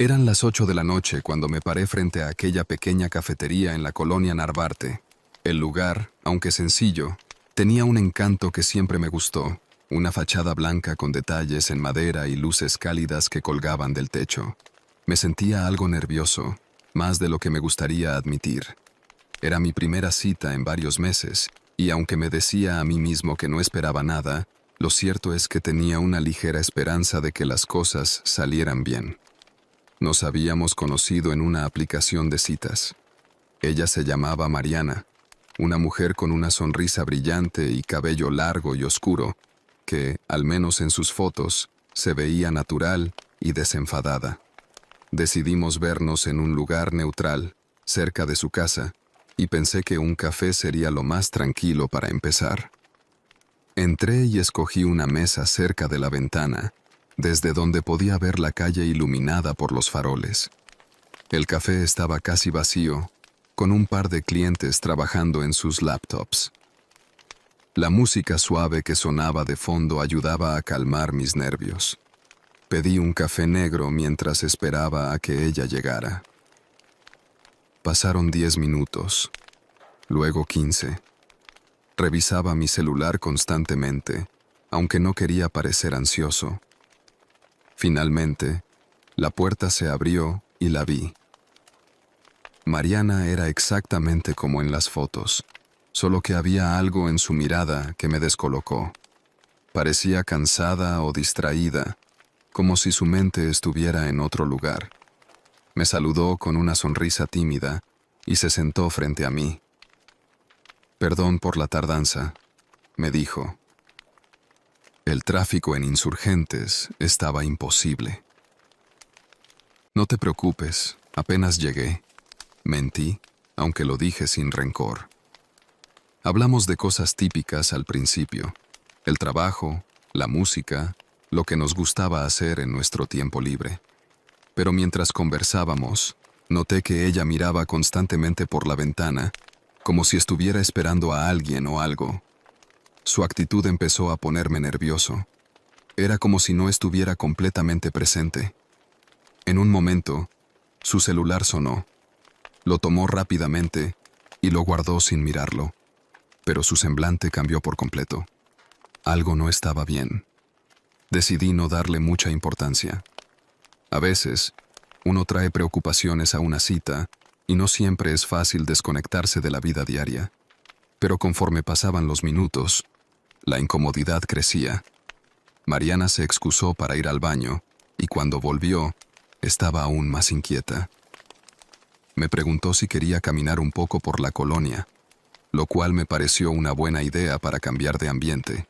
Eran las 8 de la noche cuando me paré frente a aquella pequeña cafetería en la colonia Narvarte. El lugar, aunque sencillo, tenía un encanto que siempre me gustó, una fachada blanca con detalles en madera y luces cálidas que colgaban del techo. Me sentía algo nervioso, más de lo que me gustaría admitir. Era mi primera cita en varios meses, y aunque me decía a mí mismo que no esperaba nada, lo cierto es que tenía una ligera esperanza de que las cosas salieran bien. Nos habíamos conocido en una aplicación de citas. Ella se llamaba Mariana, una mujer con una sonrisa brillante y cabello largo y oscuro, que, al menos en sus fotos, se veía natural y desenfadada. Decidimos vernos en un lugar neutral, cerca de su casa, y pensé que un café sería lo más tranquilo para empezar. Entré y escogí una mesa cerca de la ventana, desde donde podía ver la calle iluminada por los faroles. El café estaba casi vacío, con un par de clientes trabajando en sus laptops. La música suave que sonaba de fondo ayudaba a calmar mis nervios. Pedí un café negro mientras esperaba a que ella llegara. Pasaron 10 minutos, luego 15. Revisaba mi celular constantemente, aunque no quería parecer ansioso. Finalmente, la puerta se abrió y la vi. Mariana era exactamente como en las fotos, solo que había algo en su mirada que me descolocó. Parecía cansada o distraída, como si su mente estuviera en otro lugar. Me saludó con una sonrisa tímida y se sentó frente a mí. «Perdón por la tardanza», me dijo. El tráfico en Insurgentes estaba imposible. «No te preocupes, apenas llegué», mentí, aunque lo dije sin rencor. Hablamos de cosas típicas al principio: el trabajo, la música, lo que nos gustaba hacer en nuestro tiempo libre. Pero mientras conversábamos, noté que ella miraba constantemente por la ventana, como si estuviera esperando a alguien o algo. Su actitud empezó a ponerme nervioso. Era como si no estuviera completamente presente. En un momento, su celular sonó. Lo tomó rápidamente y lo guardó sin mirarlo, pero su semblante cambió por completo. Algo no estaba bien. Decidí no darle mucha importancia. A veces, uno trae preocupaciones a una cita y no siempre es fácil desconectarse de la vida diaria. Pero conforme pasaban los minutos, la incomodidad crecía. Mariana se excusó para ir al baño y cuando volvió, estaba aún más inquieta. Me preguntó si quería caminar un poco por la colonia, lo cual me pareció una buena idea para cambiar de ambiente.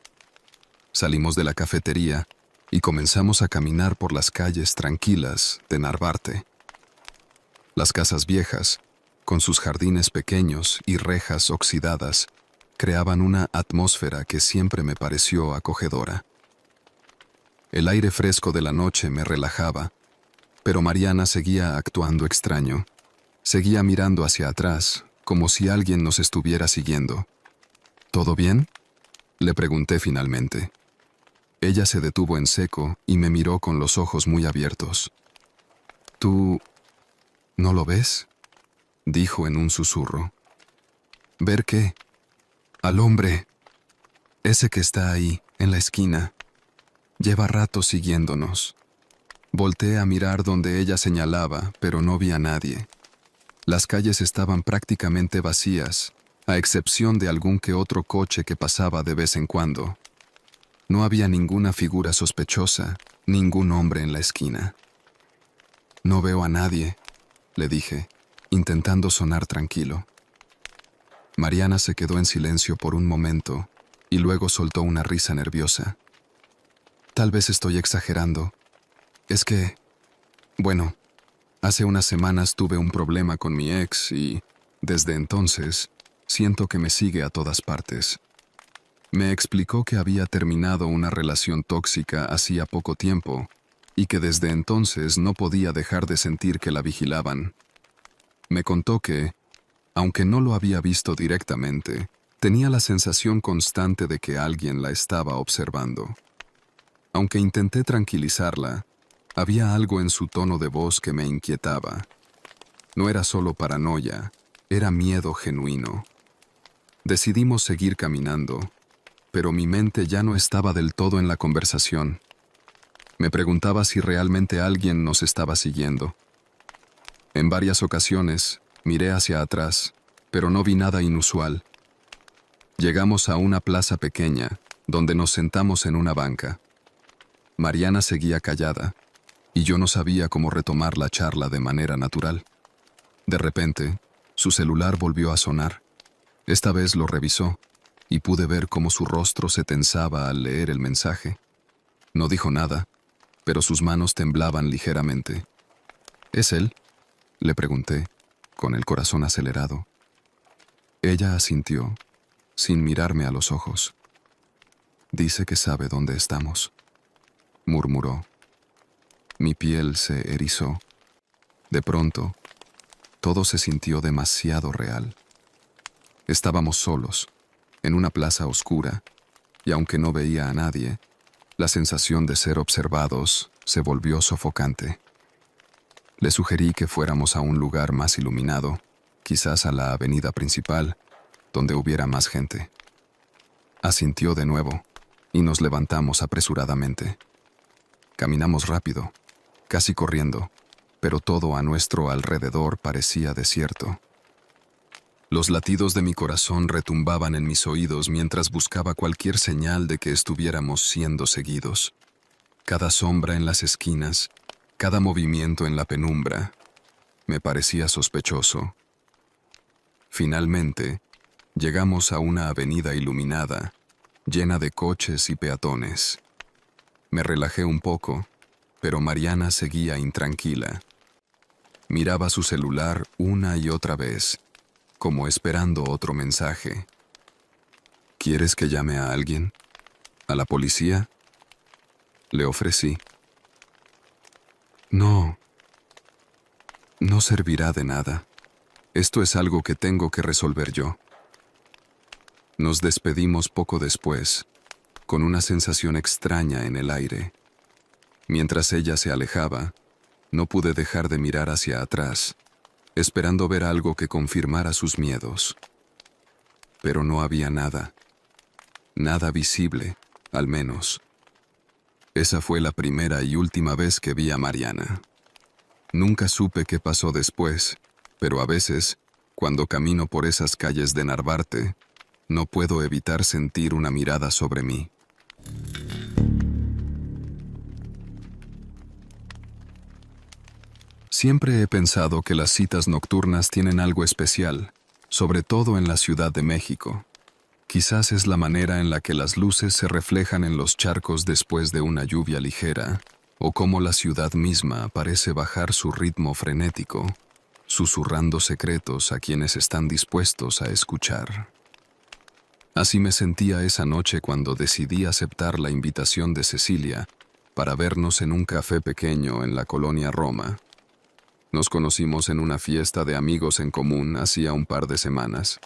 Salimos de la cafetería y comenzamos a caminar por las calles tranquilas de Narvarte. Las casas viejas, con sus jardines pequeños y rejas oxidadas, creaban una atmósfera que siempre me pareció acogedora. El aire fresco de la noche me relajaba, pero Mariana seguía actuando extraño. Seguía mirando hacia atrás, como si alguien nos estuviera siguiendo. «¿Todo bien?», le pregunté finalmente. Ella se detuvo en seco y me miró con los ojos muy abiertos. «¿Tú no lo ves?», dijo en un susurro. «¿Ver qué?». «Al hombre. Ese que está ahí, en la esquina. Lleva rato siguiéndonos». Volteé a mirar donde ella señalaba, pero no vi a nadie. Las calles estaban prácticamente vacías, a excepción de algún que otro coche que pasaba de vez en cuando. No había ninguna figura sospechosa, ningún hombre en la esquina. «No veo a nadie», le dije, intentando sonar tranquilo. Mariana se quedó en silencio por un momento y luego soltó una risa nerviosa. «Tal vez estoy exagerando. Es que, bueno, hace unas semanas tuve un problema con mi ex y, desde entonces, siento que me sigue a todas partes». Me explicó que había terminado una relación tóxica hacía poco tiempo y que desde entonces no podía dejar de sentir que la vigilaban. Me contó que, aunque no lo había visto directamente, tenía la sensación constante de que alguien la estaba observando. Aunque intenté tranquilizarla, Había algo en su tono de voz que me inquietaba. No era solo paranoia, era miedo genuino. Decidimos seguir caminando, pero mi mente ya no estaba del todo en la conversación. Me preguntaba si realmente alguien nos estaba siguiendo. En varias ocasiones miré hacia atrás, pero no vi nada inusual. Llegamos a una plaza pequeña, donde nos sentamos en una banca. Mariana seguía callada, y yo no sabía cómo retomar la charla de manera natural. De repente, su celular volvió a sonar. Esta vez lo revisó, y pude ver cómo su rostro se tensaba al leer el mensaje. No dijo nada, pero sus manos temblaban ligeramente. ¿Es él?, le pregunté, con el corazón acelerado. Ella asintió, sin mirarme a los ojos. Dice que sabe dónde estamos, murmuró. Mi piel se erizó. De pronto, todo se sintió demasiado real. Estábamos solos, en una plaza oscura, y aunque no veía a nadie, la sensación de ser observados se volvió sofocante. Le sugerí que fuéramos a un lugar más iluminado, quizás a la avenida principal, donde hubiera más gente. Asintió de nuevo, y nos levantamos apresuradamente. Caminamos rápido, casi corriendo, pero todo a nuestro alrededor parecía desierto. Los latidos de mi corazón retumbaban en mis oídos mientras buscaba cualquier señal de que estuviéramos siendo seguidos. Cada sombra en las esquinas, cada movimiento en la penumbra, me parecía sospechoso. Finalmente, llegamos a una avenida iluminada, llena de coches y peatones. Me relajé un poco, pero Mariana seguía intranquila. Miraba su celular una y otra vez, como esperando otro mensaje. ¿Quieres que llame a alguien? ¿A la policía?, le ofrecí. No servirá de nada. Esto es algo que tengo que resolver yo. Nos despedimos poco después, con una sensación extraña en el aire. Mientras ella se alejaba, no pude dejar de mirar hacia atrás, esperando ver algo que confirmara sus miedos. Pero no había nada. Nada visible, al menos. Esa fue la primera y última vez que vi a Mariana. Nunca supe qué pasó después, pero a veces, cuando camino por esas calles de Narvarte, no puedo evitar sentir una mirada sobre mí. Siempre he pensado que las citas nocturnas tienen algo especial, sobre todo en la Ciudad de México. Quizás es la manera en la que las luces se reflejan en los charcos después de una lluvia ligera, o cómo la ciudad misma parece bajar su ritmo frenético, susurrando secretos a quienes están dispuestos a escuchar. Así me sentía esa noche cuando decidí aceptar la invitación de Cecilia para vernos en un café pequeño en la colonia Roma. Nos conocimos en una fiesta de amigos en común hacía un par de semanas.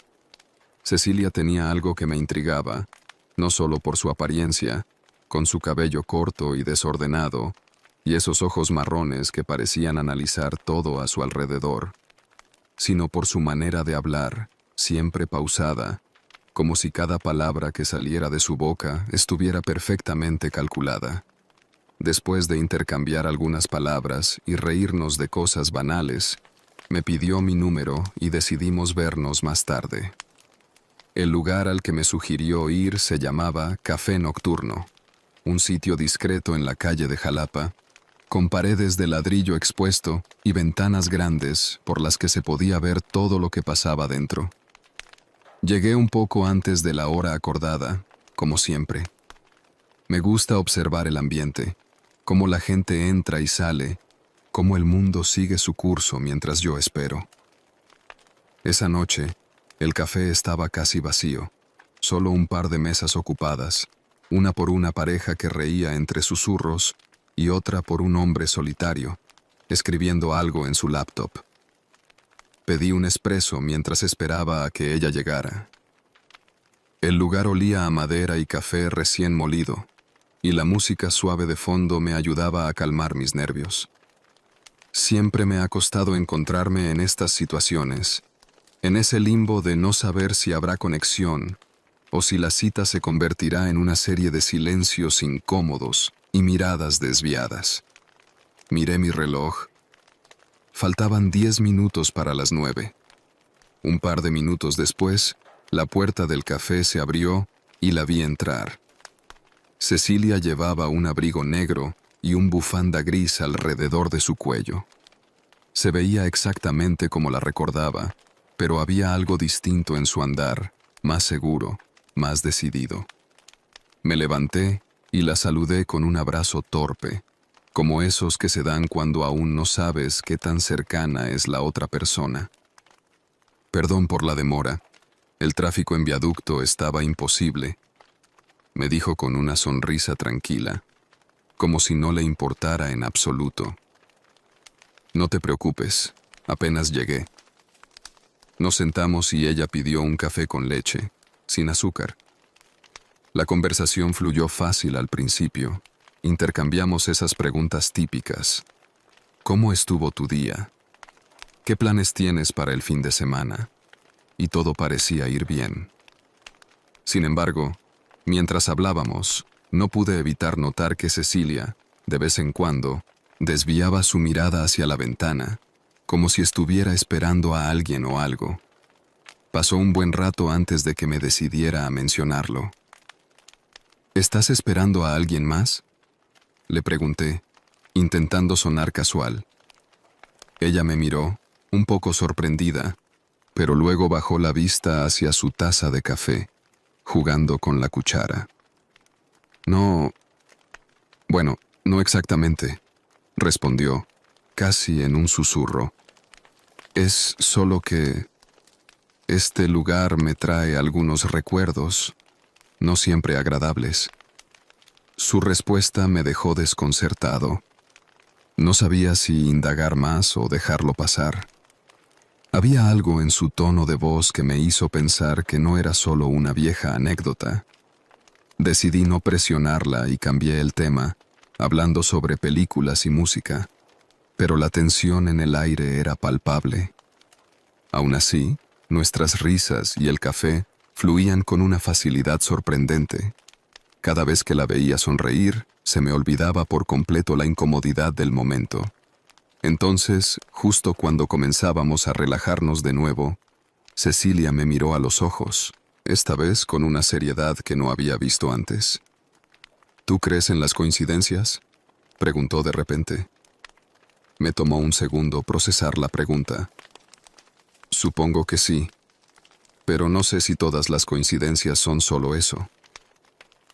Cecilia tenía algo que me intrigaba, no solo por su apariencia, con su cabello corto y desordenado, y esos ojos marrones que parecían analizar todo a su alrededor, sino por su manera de hablar, siempre pausada, como si cada palabra que saliera de su boca estuviera perfectamente calculada. Después de intercambiar algunas palabras y reírnos de cosas banales, me pidió mi número y decidimos vernos más tarde. El lugar al que me sugirió ir se llamaba Café Nocturno, un sitio discreto en la calle de Jalapa, con paredes de ladrillo expuesto y ventanas grandes por las que se podía ver todo lo que pasaba dentro. Llegué un poco antes de la hora acordada, como siempre. Me gusta observar el ambiente, cómo la gente entra y sale, cómo el mundo sigue su curso mientras yo espero. Esa noche, el café estaba casi vacío, solo un par de mesas ocupadas, una por una pareja que reía entre susurros y otra por un hombre solitario, escribiendo algo en su laptop. Pedí un espresso mientras esperaba a que ella llegara. El lugar olía a madera y café recién molido, y la música suave de fondo me ayudaba a calmar mis nervios. Siempre me ha costado encontrarme en estas situaciones, en ese limbo de no saber si habrá conexión o si la cita se convertirá en una serie de silencios incómodos y miradas desviadas. Miré mi reloj. Faltaban 10 minutos para las 9. Un par de minutos después, la puerta del café se abrió y la vi entrar. Cecilia llevaba un abrigo negro y un bufanda gris alrededor de su cuello. Se veía exactamente como la recordaba, pero había algo distinto en su andar, más seguro, más decidido. Me levanté y la saludé con un abrazo torpe, como esos que se dan cuando aún no sabes qué tan cercana es la otra persona. Perdón por la demora. El tráfico en viaducto estaba imposible, me dijo con una sonrisa tranquila, como si no le importara en absoluto. No te preocupes, apenas llegué. Nos sentamos y ella pidió un café con leche, sin azúcar. La conversación fluyó fácil al principio. Intercambiamos esas preguntas típicas. ¿Cómo estuvo tu día? ¿Qué planes tienes para el fin de semana? Y todo parecía ir bien. Sin embargo, mientras hablábamos, no pude evitar notar que Cecilia, de vez en cuando, desviaba su mirada hacia la ventana, como si estuviera esperando a alguien o algo. Pasó un buen rato antes de que me decidiera a mencionarlo. ¿Estás esperando a alguien más?, le pregunté, intentando sonar casual. Ella me miró, un poco sorprendida, pero luego bajó la vista hacia su taza de café, jugando con la cuchara. No exactamente, respondió, casi en un susurro. Es solo que este lugar me trae algunos recuerdos, no siempre agradables. Su respuesta me dejó desconcertado. No sabía si indagar más o dejarlo pasar. Había algo en su tono de voz que me hizo pensar que no era solo una vieja anécdota. Decidí no presionarla y cambié el tema, hablando sobre películas y música, pero la tensión en el aire era palpable. Aún así, nuestras risas y el café fluían con una facilidad sorprendente. Cada vez que la veía sonreír, se me olvidaba por completo la incomodidad del momento. Entonces, justo cuando comenzábamos a relajarnos de nuevo, Cecilia me miró a los ojos, esta vez con una seriedad que no había visto antes. ¿Tú crees en las coincidencias?, preguntó de repente. Me tomó un segundo procesar la pregunta. Supongo que sí, pero no sé si todas las coincidencias son solo eso.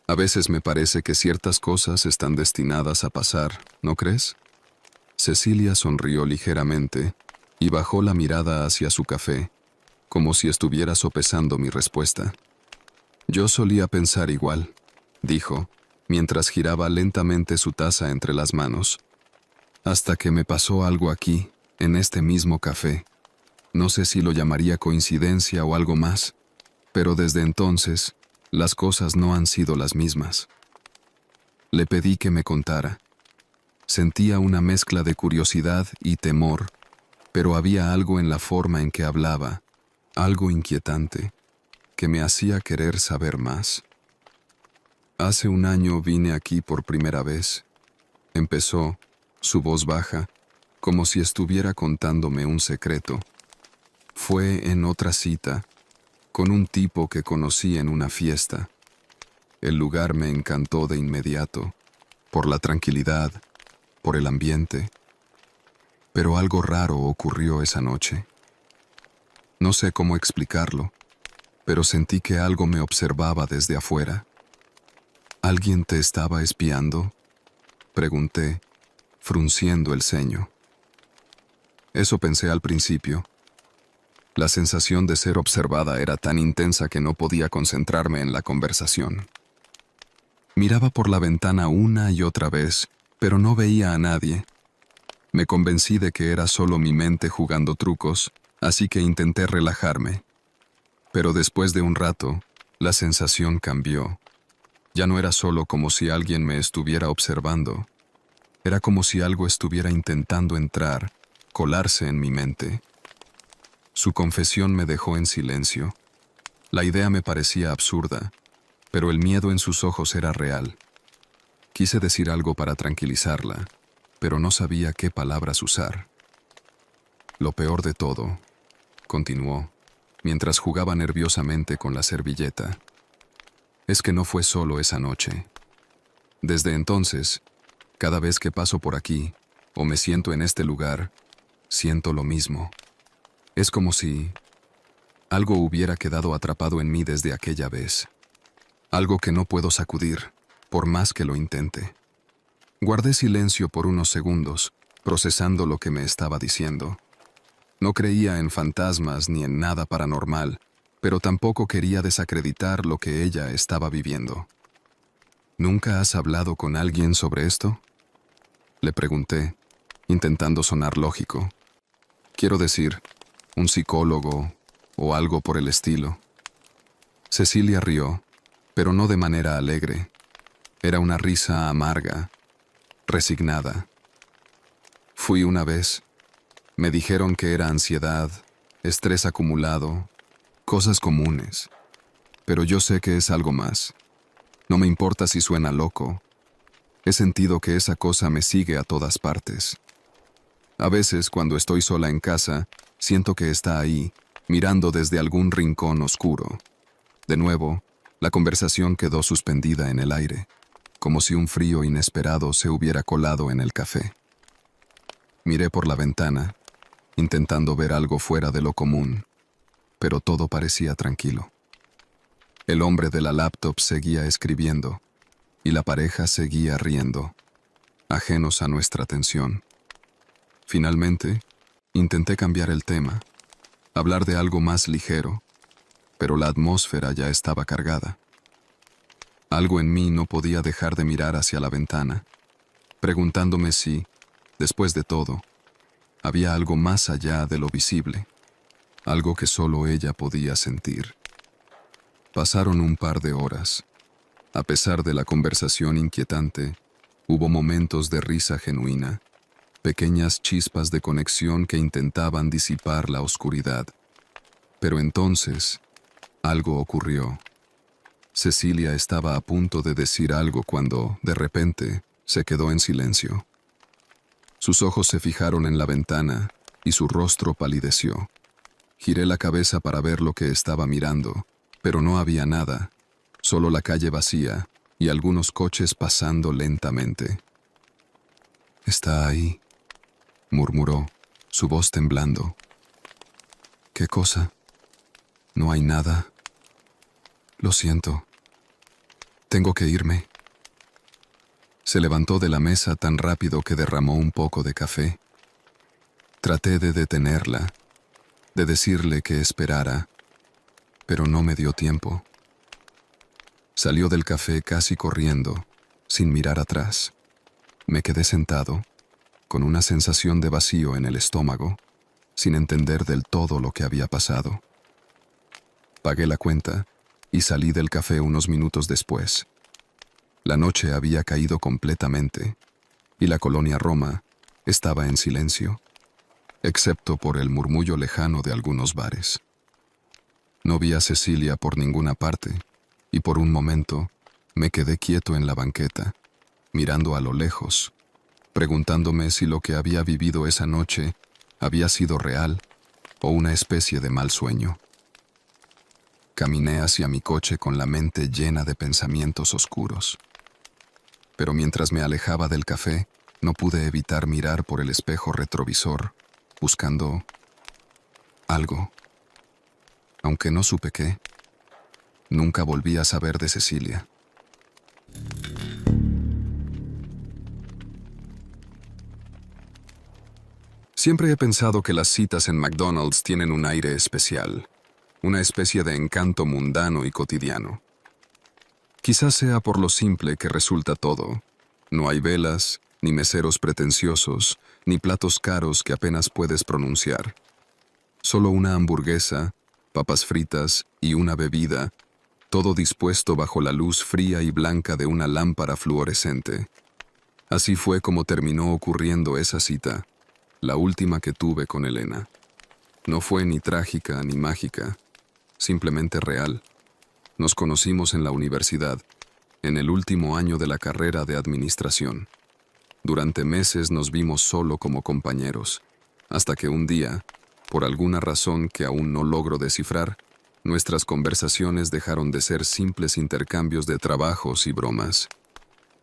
A veces me parece que ciertas cosas están destinadas a pasar, ¿no crees? Cecilia sonrió ligeramente y bajó la mirada hacia su café, como si estuviera sopesando mi respuesta. Yo solía pensar igual, dijo, mientras giraba lentamente su taza entre las manos. Hasta que me pasó algo aquí, en este mismo café. No sé si lo llamaría coincidencia o algo más, pero desde entonces, las cosas no han sido las mismas. Le pedí que me contara. Sentía una mezcla de curiosidad y temor, pero había algo en la forma en que hablaba, algo inquietante, que me hacía querer saber más. Hace un año vine aquí por primera vez. Empezó, su voz baja, como si estuviera contándome un secreto. Fue en otra cita, con un tipo que conocí en una fiesta. El lugar me encantó de inmediato, por la tranquilidad, por el ambiente. Pero algo raro ocurrió esa noche. No sé cómo explicarlo, pero sentí que algo me observaba desde afuera. ¿Alguien te estaba espiando?, pregunté, frunciendo el ceño. Eso pensé al principio. La sensación de ser observada era tan intensa que no podía concentrarme en la conversación. Miraba por la ventana una y otra vez, pero no veía a nadie. Me convencí de que era solo mi mente jugando trucos, así que intenté relajarme. Pero después de un rato, la sensación cambió. Ya no era solo como si alguien me estuviera observando, era como si algo estuviera intentando entrar, colarse en mi mente. Su confesión me dejó en silencio. La idea me parecía absurda, pero el miedo en sus ojos era real. Quise decir algo para tranquilizarla, pero no sabía qué palabras usar. Lo peor de todo, continuó, mientras jugaba nerviosamente con la servilleta, es que no fue solo esa noche. Desde entonces, cada vez que paso por aquí, o me siento en este lugar, siento lo mismo. Es como si algo hubiera quedado atrapado en mí desde aquella vez. Algo que no puedo sacudir, por más que lo intente. Guardé silencio por unos segundos, procesando lo que me estaba diciendo. No creía en fantasmas ni en nada paranormal, pero tampoco quería desacreditar lo que ella estaba viviendo. ¿Nunca has hablado con alguien sobre esto?, le pregunté, intentando sonar lógico. Quiero decir, un psicólogo o algo por el estilo. Cecilia rió, pero no de manera alegre. Era una risa amarga, resignada. Fui una vez. Me dijeron que era ansiedad, estrés acumulado, cosas comunes. Pero yo sé que es algo más. No me importa si suena loco. He sentido que esa cosa me sigue a todas partes. A veces, cuando estoy sola en casa, siento que está ahí, mirando desde algún rincón oscuro. De nuevo, la conversación quedó suspendida en el aire, como si un frío inesperado se hubiera colado en el café. Miré por la ventana, intentando ver algo fuera de lo común, pero todo parecía tranquilo. El hombre de la laptop seguía escribiendo, y la pareja seguía riendo, ajenos a nuestra atención. Finalmente, intenté cambiar el tema, hablar de algo más ligero, pero la atmósfera ya estaba cargada. Algo en mí no podía dejar de mirar hacia la ventana, preguntándome si, después de todo, había algo más allá de lo visible, algo que solo ella podía sentir. Pasaron un par de horas. A pesar de la conversación inquietante, hubo momentos de risa genuina, pequeñas chispas de conexión que intentaban disipar la oscuridad. Pero entonces, algo ocurrió. Cecilia estaba a punto de decir algo cuando, de repente, se quedó en silencio. Sus ojos se fijaron en la ventana y su rostro palideció. Giré la cabeza para ver lo que estaba mirando, pero no había nada. Solo la calle vacía y algunos coches pasando lentamente. «Está ahí», murmuró, su voz temblando. «¿Qué cosa? No hay nada. Lo siento. Tengo que irme». Se levantó de la mesa tan rápido que derramó un poco de café. Traté de detenerla, de decirle que esperara, pero no me dio tiempo. Salió del café casi corriendo, sin mirar atrás. Me quedé sentado, con una sensación de vacío en el estómago, sin entender del todo lo que había pasado. Pagué la cuenta y salí del café unos minutos después. La noche había caído completamente, y la colonia Roma estaba en silencio, excepto por el murmullo lejano de algunos bares. No vi a Cecilia por ninguna parte, y por un momento me quedé quieto en la banqueta, mirando a lo lejos, preguntándome si lo que había vivido esa noche había sido real o una especie de mal sueño. Caminé hacia mi coche con la mente llena de pensamientos oscuros. Pero mientras me alejaba del café, no pude evitar mirar por el espejo retrovisor, buscando algo. Aunque no supe qué, nunca volví a saber de Cecilia. Siempre he pensado que las citas en McDonald's tienen un aire especial, una especie de encanto mundano y cotidiano. Quizás sea por lo simple que resulta todo. No hay velas, ni meseros pretenciosos, ni platos caros que apenas puedes pronunciar. Solo una hamburguesa, papas fritas y una bebida, todo dispuesto bajo la luz fría y blanca de una lámpara fluorescente. Así fue como terminó ocurriendo esa cita, la última que tuve con Elena. No fue ni trágica ni mágica, simplemente real. Nos conocimos en la universidad, en el último año de la carrera de administración. Durante meses nos vimos solo como compañeros, hasta que un día, por alguna razón que aún no logro descifrar, nuestras conversaciones dejaron de ser simples intercambios de trabajos y bromas.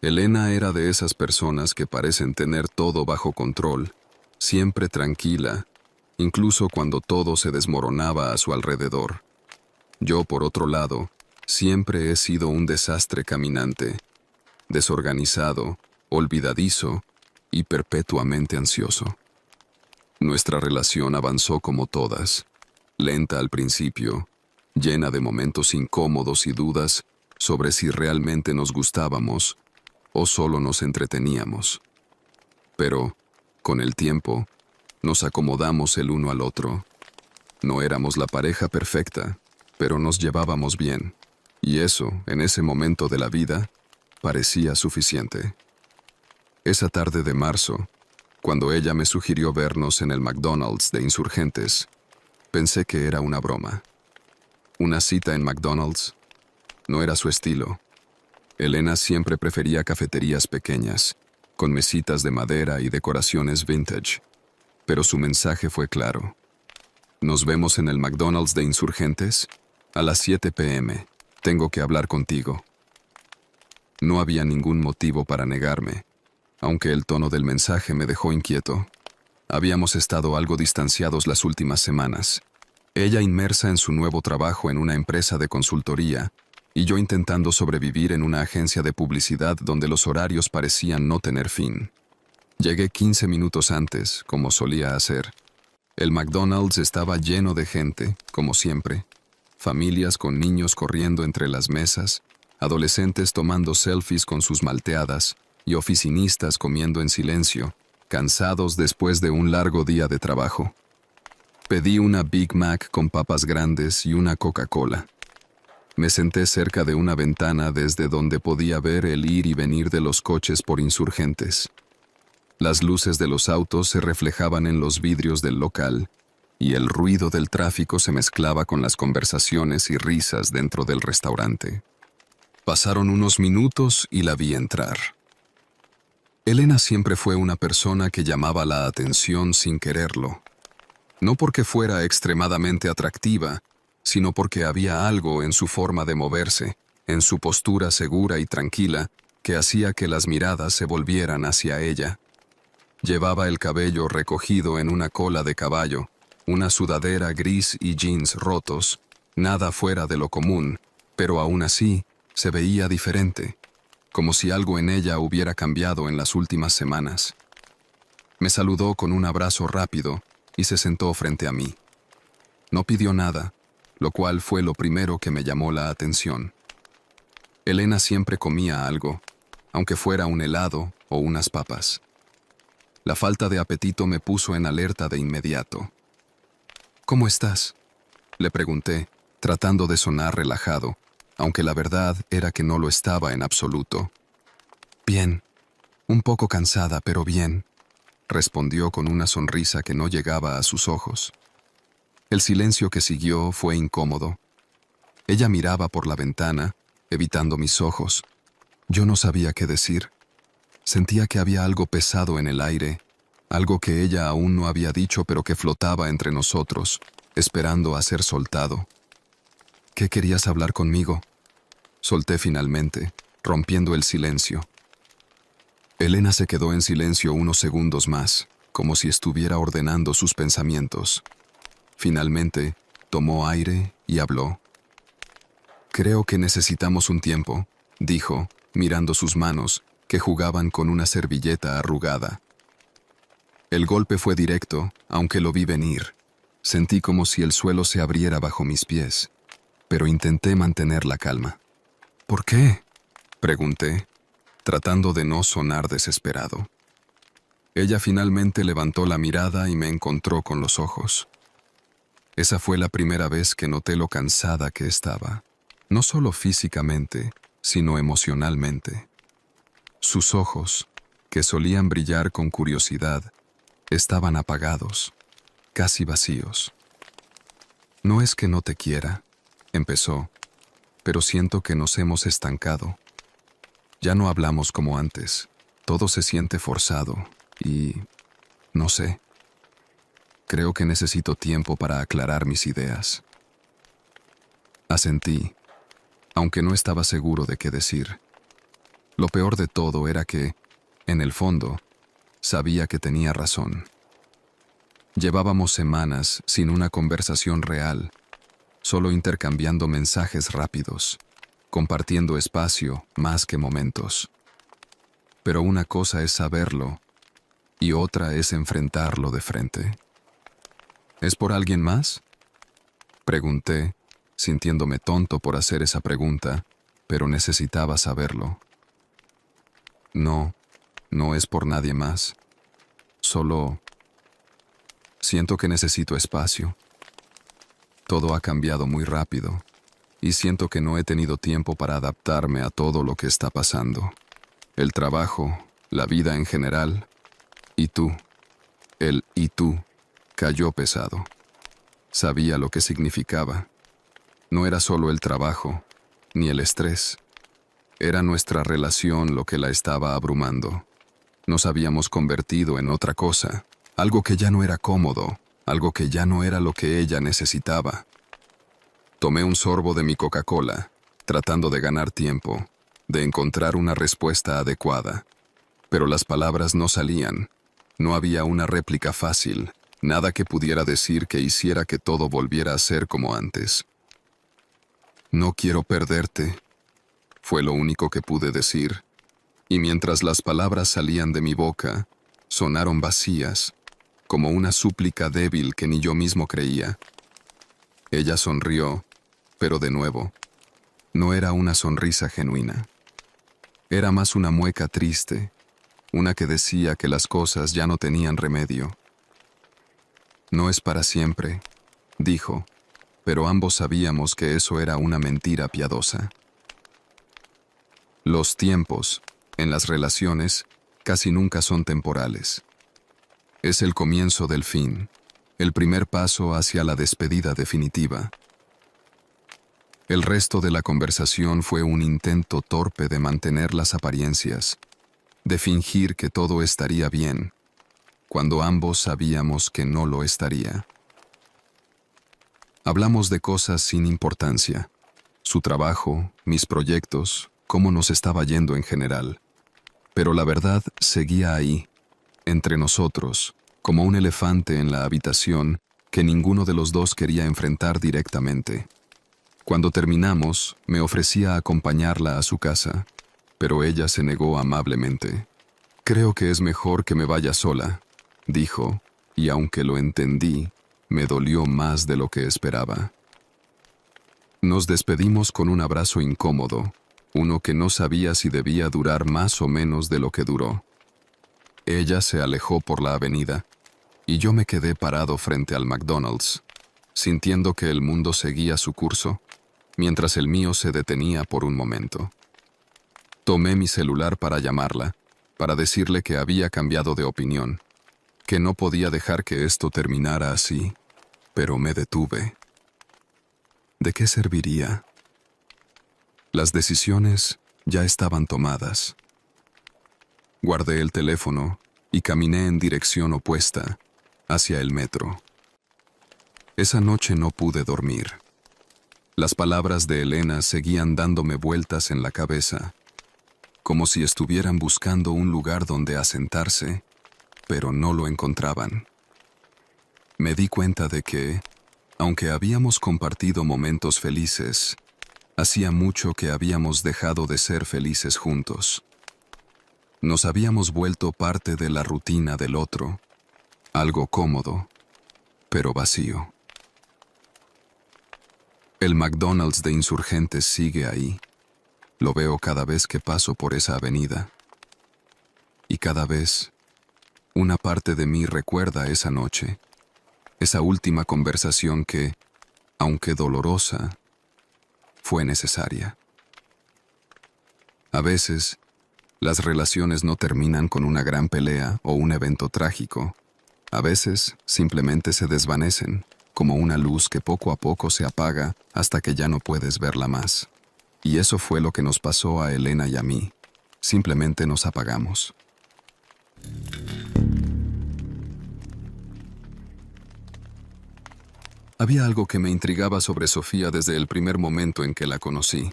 Elena era de esas personas que parecen tener todo bajo control, siempre tranquila, incluso cuando todo se desmoronaba a su alrededor. Yo, por otro lado, siempre he sido un desastre caminante, desorganizado, olvidadizo y perpetuamente ansioso. Nuestra relación avanzó como todas, lenta al principio, llena de momentos incómodos y dudas sobre si realmente nos gustábamos o solo nos entreteníamos. Pero, con el tiempo, nos acomodamos el uno al otro. No éramos la pareja perfecta, pero nos llevábamos bien, y eso, en ese momento de la vida, parecía suficiente. Esa tarde de marzo, cuando ella me sugirió vernos en el McDonald's de Insurgentes, pensé que era una broma. Una cita en McDonald's no era su estilo. Elena siempre prefería cafeterías pequeñas, con mesitas de madera y decoraciones vintage. Pero su mensaje fue claro. ¿Nos vemos en el McDonald's de Insurgentes? A las 7 p.m. Tengo que hablar contigo. No había ningún motivo para negarme, aunque el tono del mensaje me dejó inquieto. Habíamos estado algo distanciados las últimas semanas. Ella inmersa en su nuevo trabajo en una empresa de consultoría y yo intentando sobrevivir en una agencia de publicidad donde los horarios parecían no tener fin. Llegué 15 minutos antes, como solía hacer. El McDonald's estaba lleno de gente, como siempre. Familias con niños corriendo entre las mesas, adolescentes tomando selfies con sus malteadas y oficinistas comiendo en silencio, cansados después de un largo día de trabajo. Pedí una Big Mac con papas grandes y una Coca-Cola. Me senté cerca de una ventana desde donde podía ver el ir y venir de los coches por Insurgentes. Las luces de los autos se reflejaban en los vidrios del local, y el ruido del tráfico se mezclaba con las conversaciones y risas dentro del restaurante. Pasaron unos minutos y la vi entrar. Elena siempre fue una persona que llamaba la atención sin quererlo. No porque fuera extremadamente atractiva, sino porque había algo en su forma de moverse, en su postura segura y tranquila, que hacía que las miradas se volvieran hacia ella. Llevaba el cabello recogido en una cola de caballo, una sudadera gris y jeans rotos, nada fuera de lo común, pero aún así se veía diferente, como si algo en ella hubiera cambiado en las últimas semanas. Me saludó con un abrazo rápido y se sentó frente a mí. No pidió nada, lo cual fue lo primero que me llamó la atención. Elena siempre comía algo, aunque fuera un helado o unas papas. La falta de apetito me puso en alerta de inmediato. «¿Cómo estás?», le pregunté, tratando de sonar relajado, aunque la verdad era que no lo estaba en absoluto. «Bien, un poco cansada, pero bien», respondió con una sonrisa que no llegaba a sus ojos. El silencio que siguió fue incómodo. Ella miraba por la ventana, evitando mis ojos. Yo no sabía qué decir. Sentía que había algo pesado en el aire, algo que ella aún no había dicho pero que flotaba entre nosotros, esperando a ser soltado. «¿Qué querías hablar conmigo?», solté finalmente, rompiendo el silencio. Elena se quedó en silencio unos segundos más, como si estuviera ordenando sus pensamientos. Finalmente, tomó aire y habló. «Creo que necesitamos un tiempo», dijo, mirando sus manos, que jugaban con una servilleta arrugada. El golpe fue directo, aunque lo vi venir. Sentí como si el suelo se abriera bajo mis pies, pero intenté mantener la calma. «¿Por qué?», pregunté, tratando de no sonar desesperado. Ella finalmente levantó la mirada y me encontró con los ojos. Esa fue la primera vez que noté lo cansada que estaba. no solo físicamente, sino emocionalmente. Sus ojos, que solían brillar con curiosidad, estaban apagados, casi vacíos. No es que no te quiera, empezó, pero siento que nos hemos estancado. Ya no hablamos como antes, todo se siente forzado y, no sé, creo que necesito tiempo para aclarar mis ideas. Asentí, aunque no estaba seguro de qué decir. Lo peor de todo era que, en el fondo, sabía que tenía razón. Llevábamos semanas sin una conversación real, solo intercambiando mensajes rápidos, compartiendo espacio más que momentos. Pero una cosa es saberlo y otra es enfrentarlo de frente. ¿Es por alguien más?, pregunté, sintiéndome tonto por hacer esa pregunta, pero necesitaba saberlo. No, no es por nadie más. Solo siento que necesito espacio. Todo ha cambiado muy rápido y siento que no he tenido tiempo para adaptarme a todo lo que está pasando. El trabajo, la vida en general, y tú. El y tú cayó pesado. Sabía lo que significaba. No era solo el trabajo, ni el estrés. Era nuestra relación lo que la estaba abrumando. Nos habíamos convertido en otra cosa, algo que ya no era cómodo, algo que ya no era lo que ella necesitaba. Tomé un sorbo de mi Coca-Cola, tratando de ganar tiempo, de encontrar una respuesta adecuada. Pero las palabras no salían. No había una réplica fácil, nada que pudiera decir que hiciera que todo volviera a ser como antes. No quiero perderte, fue lo único que pude decir, y mientras las palabras salían de mi boca, sonaron vacías, como una súplica débil que ni yo mismo creía. Ella sonrió, pero de nuevo, no era una sonrisa genuina. Era más una mueca triste, una que decía que las cosas ya no tenían remedio. No es para siempre, dijo, pero ambos sabíamos que eso era una mentira piadosa. Los tiempos, en las relaciones, casi nunca son temporales. Es el comienzo del fin, el primer paso hacia la despedida definitiva. El resto de la conversación fue un intento torpe de mantener las apariencias, de fingir que todo estaría bien, cuando ambos sabíamos que no lo estaría. Hablamos de cosas sin importancia, su trabajo, mis proyectos, cómo nos estaba yendo en general. Pero la verdad seguía ahí, entre nosotros, como un elefante en la habitación que ninguno de los dos quería enfrentar directamente. Cuando terminamos, me ofrecía acompañarla a su casa, pero ella se negó amablemente. Creo que es mejor que me vaya sola, dijo, y aunque lo entendí, me dolió más de lo que esperaba. Nos despedimos con un abrazo incómodo, uno que no sabía si debía durar más o menos de lo que duró. Ella se alejó por la avenida, y yo me quedé parado frente al McDonald's, sintiendo que el mundo seguía su curso, mientras el mío se detenía por un momento. Tomé mi celular para llamarla, para decirle que había cambiado de opinión, que no podía dejar que esto terminara así, pero me detuve. ¿De qué serviría? Las decisiones ya estaban tomadas. Guardé el teléfono y caminé en dirección opuesta, hacia el metro. Esa noche no pude dormir. Las palabras de Elena seguían dándome vueltas en la cabeza, como si estuvieran buscando un lugar donde asentarse, pero no lo encontraban. Me di cuenta de que, aunque habíamos compartido momentos felices, hacía mucho que habíamos dejado de ser felices juntos. Nos habíamos vuelto parte de la rutina del otro, algo cómodo, pero vacío. El McDonald's de Insurgentes sigue ahí. Lo veo cada vez que paso por esa avenida. Y cada vez, una parte de mí recuerda esa noche, esa última conversación que, aunque dolorosa, fue necesaria. A veces, las relaciones no terminan con una gran pelea o un evento trágico. A veces, simplemente se desvanecen, como una luz que poco a poco se apaga hasta que ya no puedes verla más. Y eso fue lo que nos pasó a Elena y a mí. Simplemente nos apagamos. Había algo que me intrigaba sobre Sofía desde el primer momento en que la conocí.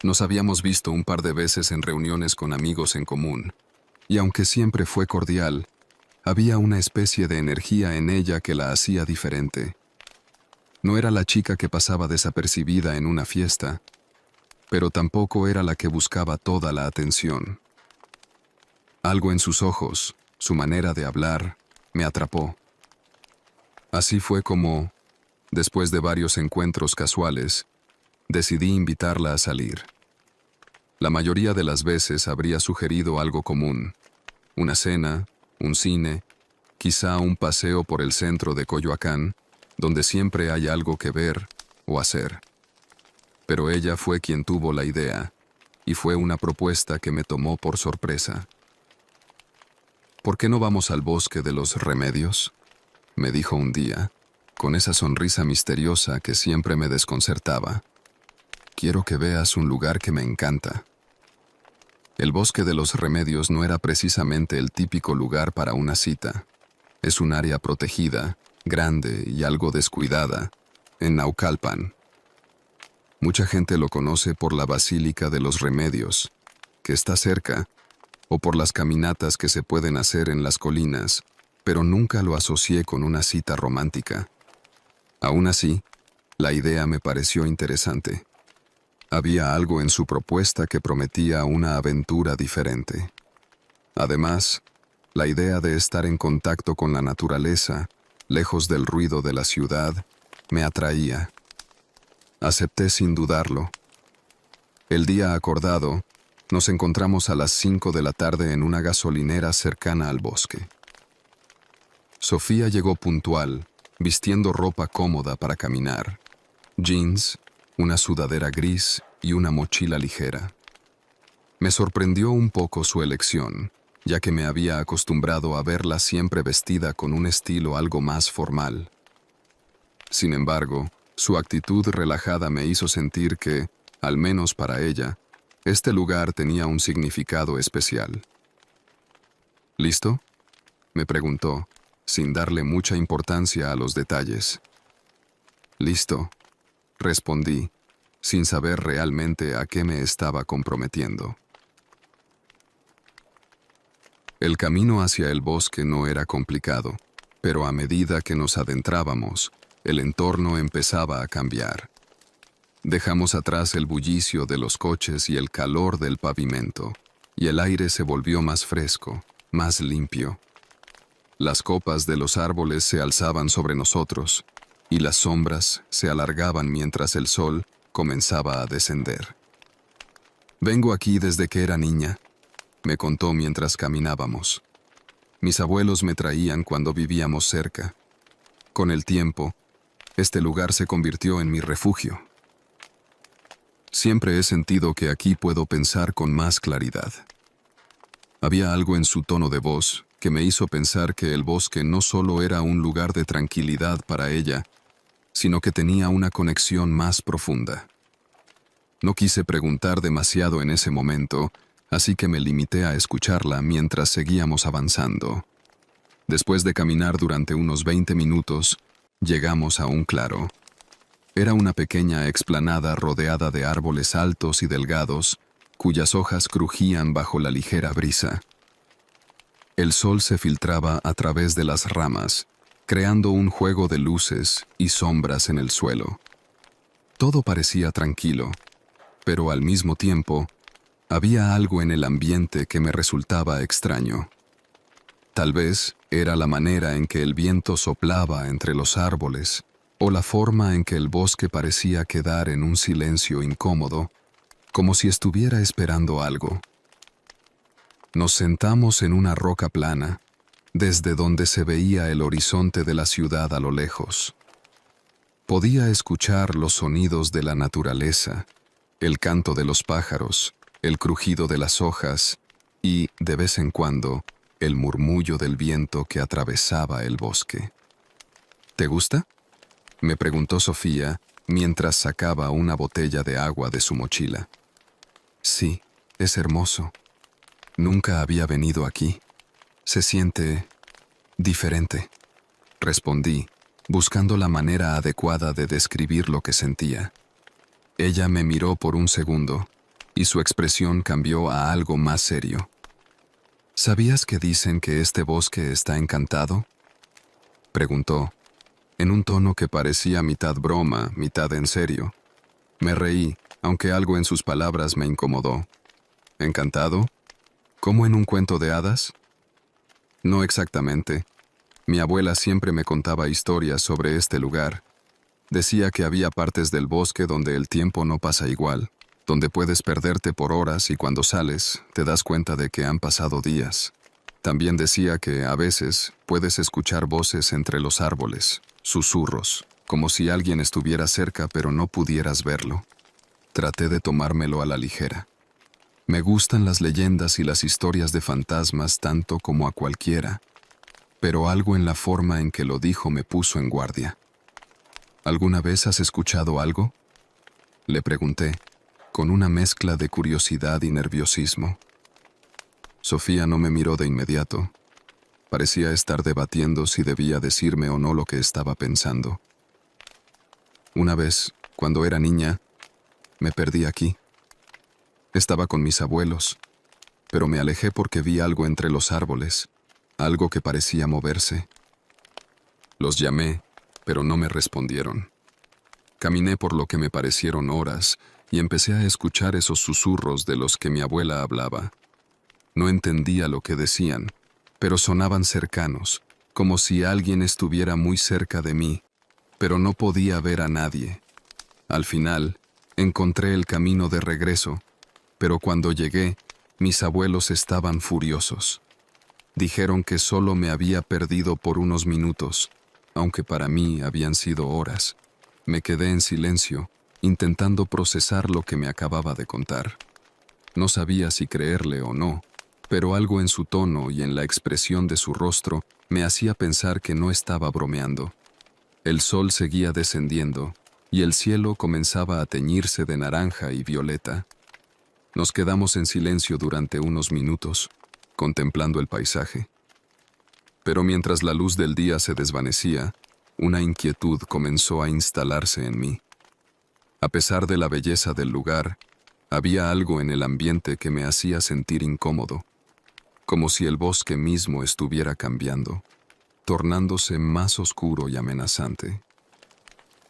Nos habíamos visto un par de veces en reuniones con amigos en común, y aunque siempre fue cordial, había una especie de energía en ella que la hacía diferente. No era la chica que pasaba desapercibida en una fiesta, pero tampoco era la que buscaba toda la atención. Algo en sus ojos, su manera de hablar, me atrapó. Así fue como, después de varios encuentros casuales, decidí invitarla a salir. La mayoría de las veces habría sugerido algo común: una cena, un cine, quizá un paseo por el centro de Coyoacán, donde siempre hay algo que ver o hacer. Pero ella fue quien tuvo la idea, y fue una propuesta que me tomó por sorpresa. ¿Por qué no vamos al bosque de los Remedios?, me dijo un día, con esa sonrisa misteriosa que siempre me desconcertaba. Quiero que veas un lugar que me encanta. El bosque de los Remedios no era precisamente el típico lugar para una cita. Es un área protegida, grande y algo descuidada, en Naucalpan. Mucha gente lo conoce por la Basílica de los Remedios, que está cerca, o por las caminatas que se pueden hacer en las colinas, pero nunca lo asocié con una cita romántica. Aún así, la idea me pareció interesante. Había algo en su propuesta que prometía una aventura diferente. Además, la idea de estar en contacto con la naturaleza, lejos del ruido de la ciudad, me atraía. Acepté sin dudarlo. El día acordado, nos encontramos a las 5 de la tarde en una gasolinera cercana al bosque. Sofía llegó puntual, vistiendo ropa cómoda para caminar: jeans, una sudadera gris y una mochila ligera. Me sorprendió un poco su elección, ya que me había acostumbrado a verla siempre vestida con un estilo algo más formal. Sin embargo, su actitud relajada me hizo sentir que, al menos para ella, este lugar tenía un significado especial. ¿Listo?, me preguntó, sin darle mucha importancia a los detalles. Listo, respondí, sin saber realmente a qué me estaba comprometiendo. El camino hacia el bosque no era complicado, pero a medida que nos adentrábamos, el entorno empezaba a cambiar. Dejamos atrás el bullicio de los coches y el calor del pavimento, y el aire se volvió más fresco, más limpio. Las copas de los árboles se alzaban sobre nosotros, y las sombras se alargaban mientras el sol comenzaba a descender. Vengo aquí desde que era niña, me contó mientras caminábamos. Mis abuelos me traían cuando vivíamos cerca. Con el tiempo, este lugar se convirtió en mi refugio. Siempre he sentido que aquí puedo pensar con más claridad. Había algo en su tono de voz que me hizo pensar que el bosque no solo era un lugar de tranquilidad para ella, sino que tenía una conexión más profunda. No quise preguntar demasiado en ese momento, así que me limité a escucharla mientras seguíamos avanzando. Después de caminar durante unos 20 minutos, llegamos a un claro. Era una pequeña explanada rodeada de árboles altos y delgados, cuyas hojas crujían bajo la ligera brisa. El sol se filtraba a través de las ramas, creando un juego de luces y sombras en el suelo. Todo parecía tranquilo, pero al mismo tiempo, había algo en el ambiente que me resultaba extraño. Tal vez era la manera en que el viento soplaba entre los árboles, o la forma en que el bosque parecía quedar en un silencio incómodo, como si estuviera esperando algo. Nos sentamos en una roca plana, desde donde se veía el horizonte de la ciudad a lo lejos. Podía escuchar los sonidos de la naturaleza, el canto de los pájaros, el crujido de las hojas y, de vez en cuando, el murmullo del viento que atravesaba el bosque. ¿Te gusta?, me preguntó Sofía mientras sacaba una botella de agua de su mochila. Sí, es hermoso. Nunca había venido aquí. Se siente diferente, respondí, buscando la manera adecuada de describir lo que sentía. Ella me miró por un segundo y su expresión cambió a algo más serio. ¿Sabías que dicen que este bosque está encantado?, preguntó, en un tono que parecía mitad broma, mitad en serio. Me reí, aunque algo en sus palabras me incomodó. ¿Encantado? ¿Como en un cuento de hadas? No exactamente. Mi abuela siempre me contaba historias sobre este lugar. Decía que había partes del bosque donde el tiempo no pasa igual, donde puedes perderte por horas y cuando sales te das cuenta de que han pasado días. También decía que, a veces, puedes escuchar voces entre los árboles, susurros, como si alguien estuviera cerca pero no pudieras verlo. Traté de tomármelo a la ligera. Me gustan las leyendas y las historias de fantasmas tanto como a cualquiera, pero algo en la forma en que lo dijo me puso en guardia. ¿Alguna vez has escuchado algo?, le pregunté, con una mezcla de curiosidad y nerviosismo. Sofía no me miró de inmediato. Parecía estar debatiendo si debía decirme o no lo que estaba pensando. Una vez, cuando era niña, me perdí aquí. Estaba con mis abuelos, pero me alejé porque vi algo entre los árboles, algo que parecía moverse. Los llamé, pero no me respondieron. Caminé por lo que me parecieron horas y empecé a escuchar esos susurros de los que mi abuela hablaba. No entendía lo que decían, pero sonaban cercanos, como si alguien estuviera muy cerca de mí, pero no podía ver a nadie. Al final, encontré el camino de regreso, pero cuando llegué, mis abuelos estaban furiosos. Dijeron que solo me había perdido por unos minutos, aunque para mí habían sido horas. Me quedé en silencio, intentando procesar lo que me acababa de contar. No sabía si creerle o no, pero algo en su tono y en la expresión de su rostro me hacía pensar que no estaba bromeando. El sol seguía descendiendo, y el cielo comenzaba a teñirse de naranja y violeta. Nos quedamos en silencio durante unos minutos, contemplando el paisaje. Pero mientras la luz del día se desvanecía, una inquietud comenzó a instalarse en mí. A pesar de la belleza del lugar, había algo en el ambiente que me hacía sentir incómodo, como si el bosque mismo estuviera cambiando, tornándose más oscuro y amenazante.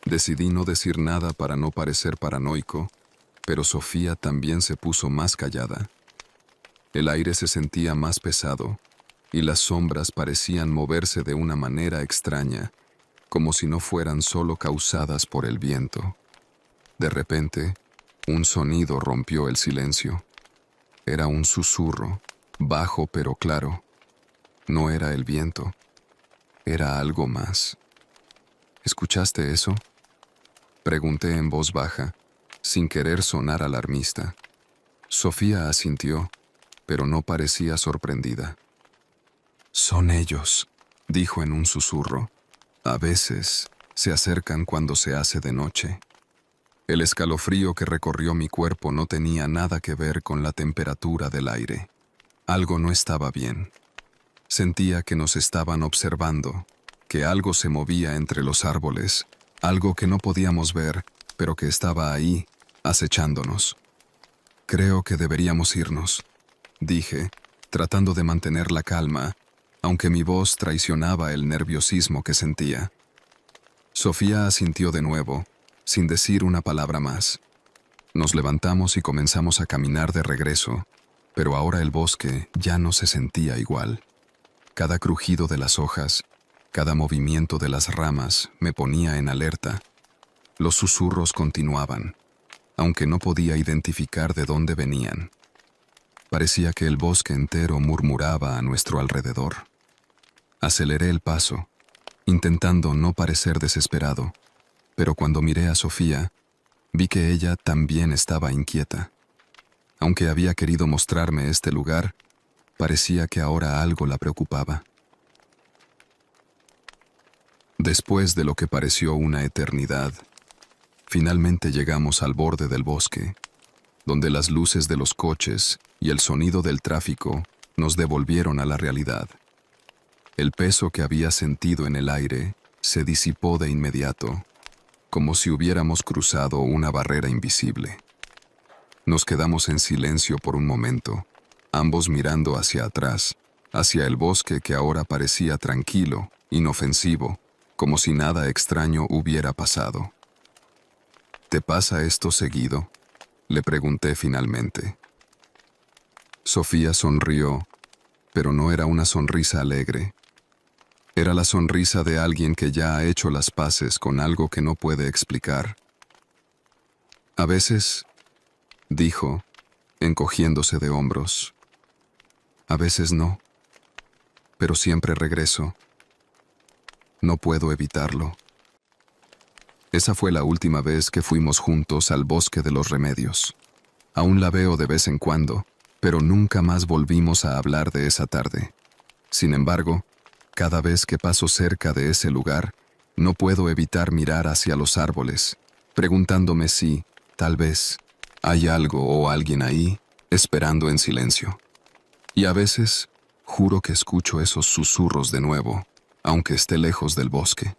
Decidí no decir nada para no parecer paranoico, pero Sofía también se puso más callada. El aire se sentía más pesado, y las sombras parecían moverse de una manera extraña, como si no fueran solo causadas por el viento. De repente, un sonido rompió el silencio. Era un susurro, bajo pero claro. No era el viento, era algo más. ¿Escuchaste eso?, pregunté en voz baja, sin querer sonar alarmista. Sofía asintió, pero no parecía sorprendida. «Son ellos», dijo en un susurro. «A veces se acercan cuando se hace de noche». El escalofrío que recorrió mi cuerpo no tenía nada que ver con la temperatura del aire. Algo no estaba bien. Sentía que nos estaban observando, que algo se movía entre los árboles, algo que no podíamos ver, pero que estaba ahí, acechándonos. «Creo que deberíamos irnos», dije, tratando de mantener la calma, aunque mi voz traicionaba el nerviosismo que sentía. Sofía asintió de nuevo, sin decir una palabra más. Nos levantamos y comenzamos a caminar de regreso, pero ahora el bosque ya no se sentía igual. Cada crujido de las hojas, cada movimiento de las ramas me ponía en alerta. Los susurros continuaban, aunque no podía identificar de dónde venían. Parecía que el bosque entero murmuraba a nuestro alrededor. Aceleré el paso, intentando no parecer desesperado, Pero cuando miré a Sofía, vi que ella también estaba inquieta. Aunque había querido mostrarme este lugar, parecía que ahora algo la preocupaba. Después de lo que pareció una eternidad, finalmente llegamos al borde del bosque, donde las luces de los coches y el sonido del tráfico nos devolvieron a la realidad. El peso que había sentido en el aire se disipó de inmediato, como si hubiéramos cruzado una barrera invisible. Nos quedamos en silencio por un momento, ambos mirando hacia atrás, hacia el bosque que ahora parecía tranquilo, inofensivo, como si nada extraño hubiera pasado. ¿Te pasa esto seguido?, le pregunté finalmente. Sofía sonrió, pero no era una sonrisa alegre. Era la sonrisa de alguien que ya ha hecho las paces con algo que no puede explicar. A veces, dijo, encogiéndose de hombros. A veces no, pero siempre regreso. No puedo evitarlo. Esa fue la última vez que fuimos juntos al Bosque de los Remedios. Aún la veo de vez en cuando, pero nunca más volvimos a hablar de esa tarde. Sin embargo, cada vez que paso cerca de ese lugar, no puedo evitar mirar hacia los árboles, preguntándome si, tal vez, hay algo o alguien ahí, esperando en silencio. Y a veces, juro que escucho esos susurros de nuevo, aunque esté lejos del bosque.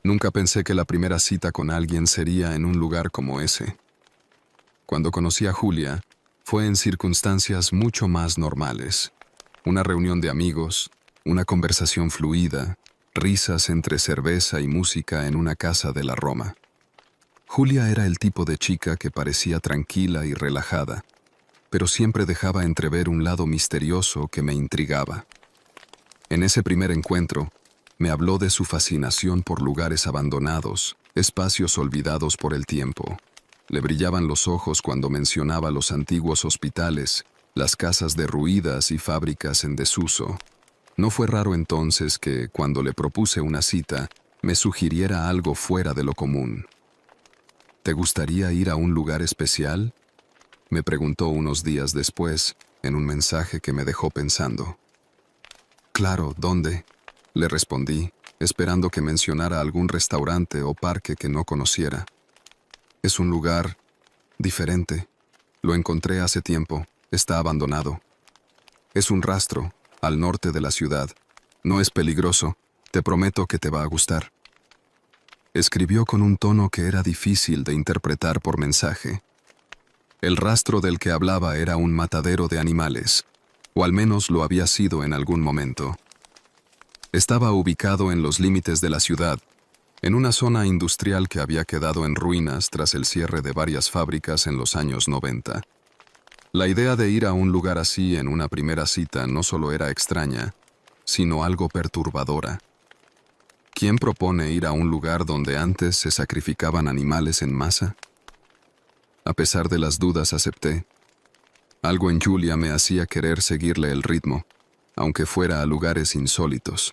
Nunca pensé que la primera cita con alguien sería en un lugar como ese. Cuando conocí a Julia, fue en circunstancias mucho más normales. Una reunión de amigos, una conversación fluida, risas entre cerveza y música en una casa de la Roma. Julia era el tipo de chica que parecía tranquila y relajada, pero siempre dejaba entrever un lado misterioso que me intrigaba. En ese primer encuentro, me habló de su fascinación por lugares abandonados, espacios olvidados por el tiempo. Le brillaban los ojos cuando mencionaba los antiguos hospitales, las casas derruidas y fábricas en desuso. No fue raro entonces que, cuando le propuse una cita, me sugiriera algo fuera de lo común. ¿Te gustaría ir a un lugar especial?, me preguntó unos días después, en un mensaje que me dejó pensando. Claro, ¿dónde?, le respondí, esperando que mencionara algún restaurante o parque que no conociera. Es un lugar diferente. Lo encontré hace tiempo. Está abandonado. Es un rastro, al norte de la ciudad. No es peligroso. Te prometo que te va a gustar. Escribió con un tono que era difícil de interpretar por mensaje. El rastro del que hablaba era un matadero de animales, o al menos lo había sido en algún momento. Estaba ubicado en los límites de la ciudad, en una zona industrial que había quedado en ruinas tras el cierre de varias fábricas en los años 90. La idea de ir a un lugar así en una primera cita no solo era extraña, sino algo perturbadora. ¿Quién propone ir a un lugar donde antes se sacrificaban animales en masa? A pesar de las dudas, acepté. Algo en Julia me hacía querer seguirle el ritmo, aunque fuera a lugares insólitos.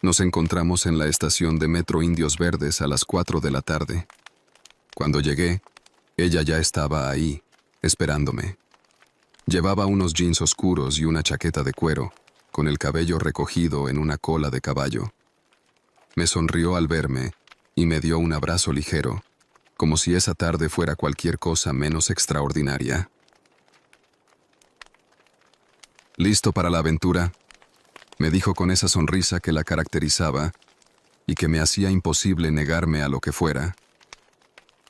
Nos encontramos en la estación de Metro Indios Verdes a las 4 de la tarde. Cuando llegué, ella ya estaba ahí, esperándome. Llevaba unos jeans oscuros y una chaqueta de cuero, con el cabello recogido en una cola de caballo. Me sonrió al verme y me dio un abrazo ligero, como si esa tarde fuera cualquier cosa menos extraordinaria. ¿Listo para la aventura?, me dijo con esa sonrisa que la caracterizaba y que me hacía imposible negarme a lo que fuera.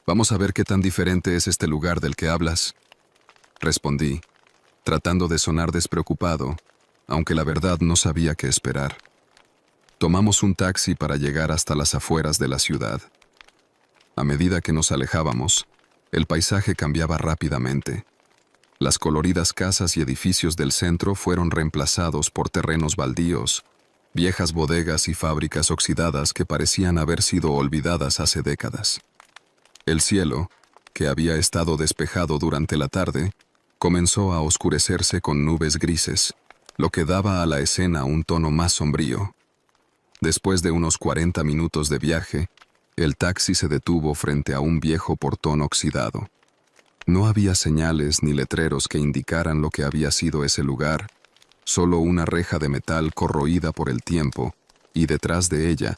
Vamos a ver qué tan diferente es este lugar del que hablas, respondí, tratando de sonar despreocupado, aunque la verdad no sabía qué esperar. Tomamos un taxi para llegar hasta las afueras de la ciudad. A medida que nos alejábamos, el paisaje cambiaba rápidamente. Las coloridas casas y edificios del centro fueron reemplazados por terrenos baldíos, viejas bodegas y fábricas oxidadas que parecían haber sido olvidadas hace décadas. El cielo, que había estado despejado durante la tarde, comenzó a oscurecerse con nubes grises, lo que daba a la escena un tono más sombrío. Después de unos 40 minutos de viaje, el taxi se detuvo frente a un viejo portón oxidado. No había señales ni letreros que indicaran lo que había sido ese lugar, solo una reja de metal corroída por el tiempo, y detrás de ella,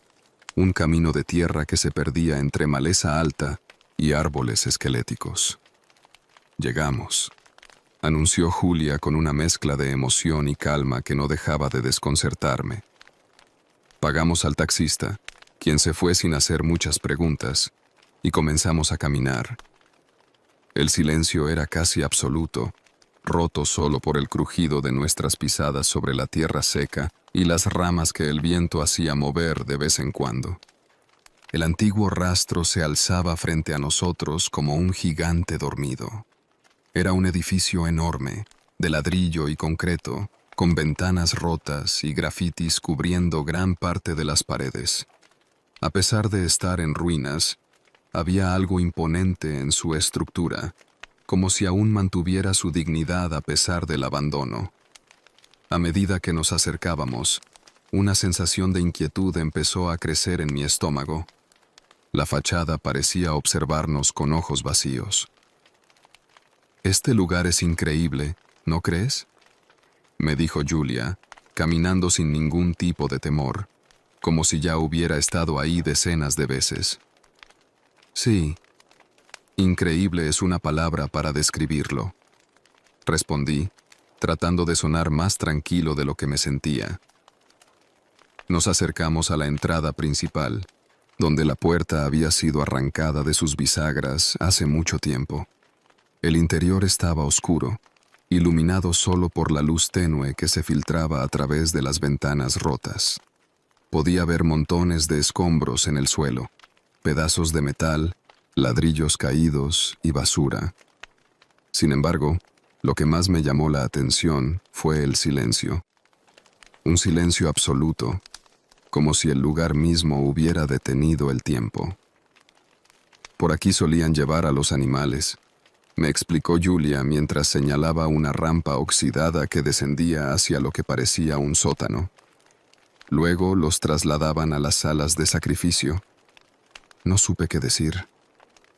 un camino de tierra que se perdía entre maleza alta y árboles esqueléticos. Llegamos, anunció Julia con una mezcla de emoción y calma que no dejaba de desconcertarme. Pagamos al taxista, quien se fue sin hacer muchas preguntas, y comenzamos a caminar. El silencio era casi absoluto, roto solo por el crujido de nuestras pisadas sobre la tierra seca y las ramas que el viento hacía mover de vez en cuando. El antiguo rastro se alzaba frente a nosotros como un gigante dormido. Era un edificio enorme, de ladrillo y concreto, con ventanas rotas y grafitis cubriendo gran parte de las paredes. A pesar de estar en ruinas, había algo imponente en su estructura, como si aún mantuviera su dignidad a pesar del abandono. A medida que nos acercábamos, una sensación de inquietud empezó a crecer en mi estómago. La fachada parecía observarnos con ojos vacíos. «Este lugar es increíble, ¿no crees?», me dijo Julia, caminando sin ningún tipo de temor, como si ya hubiera estado ahí decenas de veces. «Sí, increíble es una palabra para describirlo», respondí, tratando de sonar más tranquilo de lo que me sentía. Nos acercamos a la entrada principal, donde la puerta había sido arrancada de sus bisagras hace mucho tiempo. El interior estaba oscuro, iluminado solo por la luz tenue que se filtraba a través de las ventanas rotas. Podía ver montones de escombros en el suelo, pedazos de metal, ladrillos caídos y basura. Sin embargo, lo que más me llamó la atención fue el silencio. Un silencio absoluto, como si el lugar mismo hubiera detenido el tiempo. «Por aquí solían llevar a los animales», me explicó Julia mientras señalaba una rampa oxidada que descendía hacia lo que parecía un sótano. Luego los trasladaban a las salas de sacrificio. No supe qué decir.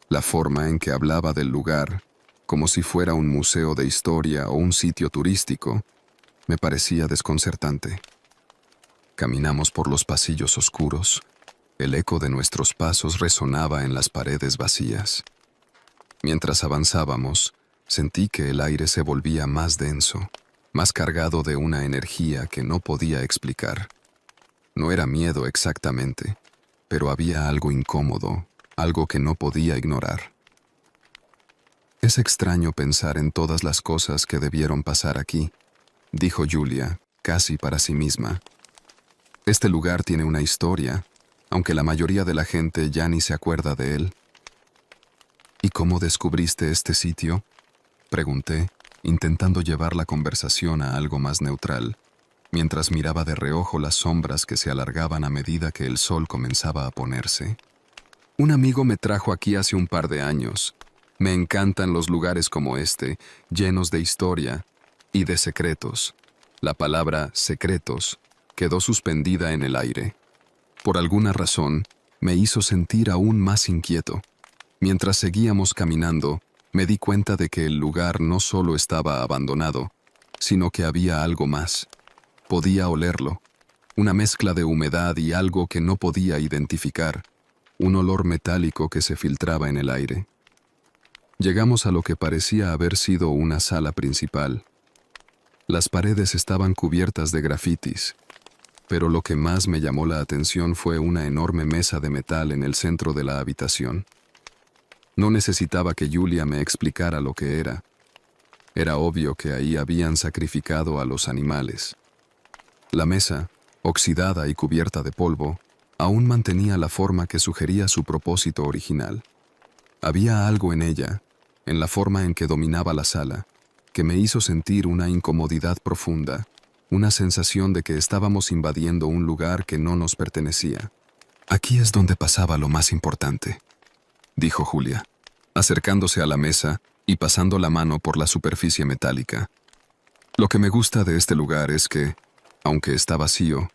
La forma en que hablaba del lugar, como si fuera un museo de historia o un sitio turístico, me parecía desconcertante. Caminamos por los pasillos oscuros. El eco de nuestros pasos resonaba en las paredes vacías. Mientras avanzábamos, sentí que el aire se volvía más denso, más cargado de una energía que no podía explicar. No era miedo exactamente, pero había algo incómodo, algo que no podía ignorar. «Es extraño pensar en todas las cosas que debieron pasar aquí», dijo Julia, casi para sí misma. «Este lugar tiene una historia, aunque la mayoría de la gente ya ni se acuerda de él». «¿Y cómo descubriste este sitio?», pregunté, intentando llevar la conversación a algo más neutral, mientras miraba de reojo las sombras que se alargaban a medida que el sol comenzaba a ponerse. «Un amigo me trajo aquí hace un par de años. Me encantan los lugares como este, llenos de historia y de secretos». La palabra secretos quedó suspendida en el aire. Por alguna razón, me hizo sentir aún más inquieto. Mientras seguíamos caminando, me di cuenta de que el lugar no solo estaba abandonado, sino que había algo más. Podía olerlo, una mezcla de humedad y algo que no podía identificar, un olor metálico que se filtraba en el aire. Llegamos a lo que parecía haber sido una sala principal. Las paredes estaban cubiertas de grafitis, pero lo que más me llamó la atención fue una enorme mesa de metal en el centro de la habitación. No necesitaba que Julia me explicara lo que era. Era obvio que ahí habían sacrificado a los animales. La mesa, oxidada y cubierta de polvo, aún mantenía la forma que sugería su propósito original. Había algo en ella, en la forma en que dominaba la sala, que me hizo sentir una incomodidad profunda, una sensación de que estábamos invadiendo un lugar que no nos pertenecía. «Aquí es donde pasaba lo más importante», dijo Julia, acercándose a la mesa y pasando la mano por la superficie metálica. Lo que me gusta de este lugar es que, aunque está vacío,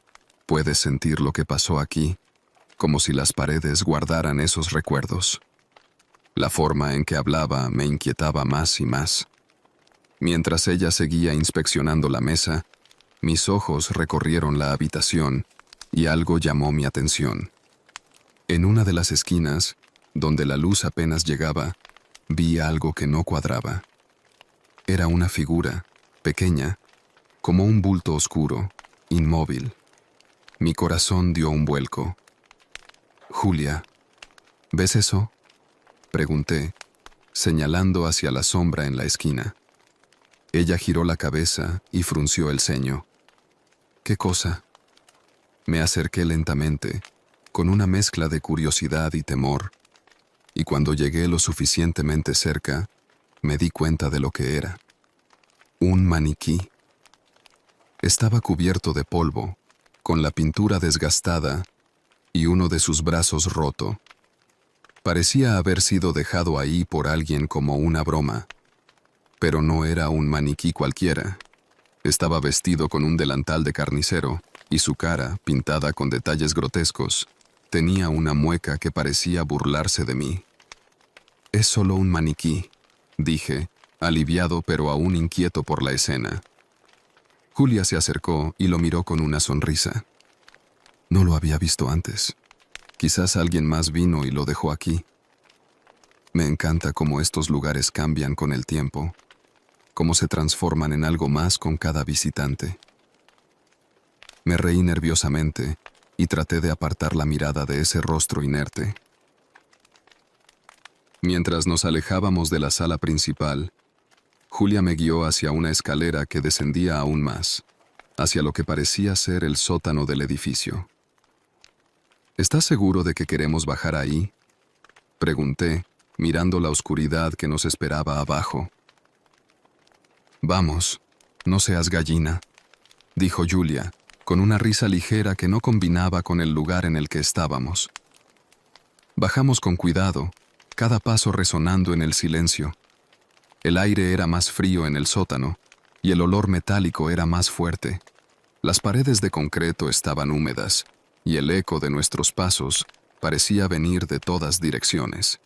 puedes sentir lo que pasó aquí, como si las paredes guardaran esos recuerdos. La forma en que hablaba me inquietaba más y más. Mientras ella seguía inspeccionando la mesa, mis ojos recorrieron la habitación y algo llamó mi atención. En una de las esquinas, donde la luz apenas llegaba, vi algo que no cuadraba. Era una figura, pequeña, como un bulto oscuro, inmóvil. Mi corazón dio un vuelco. «Julia, ¿ves eso?», pregunté, señalando hacia la sombra en la esquina. Ella giró la cabeza y frunció el ceño. «¿Qué cosa?». Me acerqué lentamente, con una mezcla de curiosidad y temor, y cuando llegué lo suficientemente cerca, me di cuenta de lo que era. Un maniquí. Estaba cubierto de polvo, con la pintura desgastada y uno de sus brazos roto. Parecía haber sido dejado ahí por alguien como una broma, pero no era un maniquí cualquiera. Estaba vestido con un delantal de carnicero y su cara, pintada con detalles grotescos, tenía una mueca que parecía burlarse de mí. «Es solo un maniquí», dije, aliviado pero aún inquieto por la escena. Julia se acercó y lo miró con una sonrisa. «No lo había visto antes. Quizás alguien más vino y lo dejó aquí. Me encanta cómo estos lugares cambian con el tiempo, cómo se transforman en algo más con cada visitante». Me reí nerviosamente y traté de apartar la mirada de ese rostro inerte. Mientras nos alejábamos de la sala principal, Julia me guió hacia una escalera que descendía aún más, hacia lo que parecía ser el sótano del edificio. «¿Estás seguro de que queremos bajar ahí?», pregunté, mirando la oscuridad que nos esperaba abajo. «Vamos, no seas gallina», dijo Julia, con una risa ligera que no combinaba con el lugar en el que estábamos. Bajamos con cuidado, cada paso resonando en el silencio. El aire era más frío en el sótano, y el olor metálico era más fuerte. Las paredes de concreto estaban húmedas, y el eco de nuestros pasos parecía venir de todas direcciones.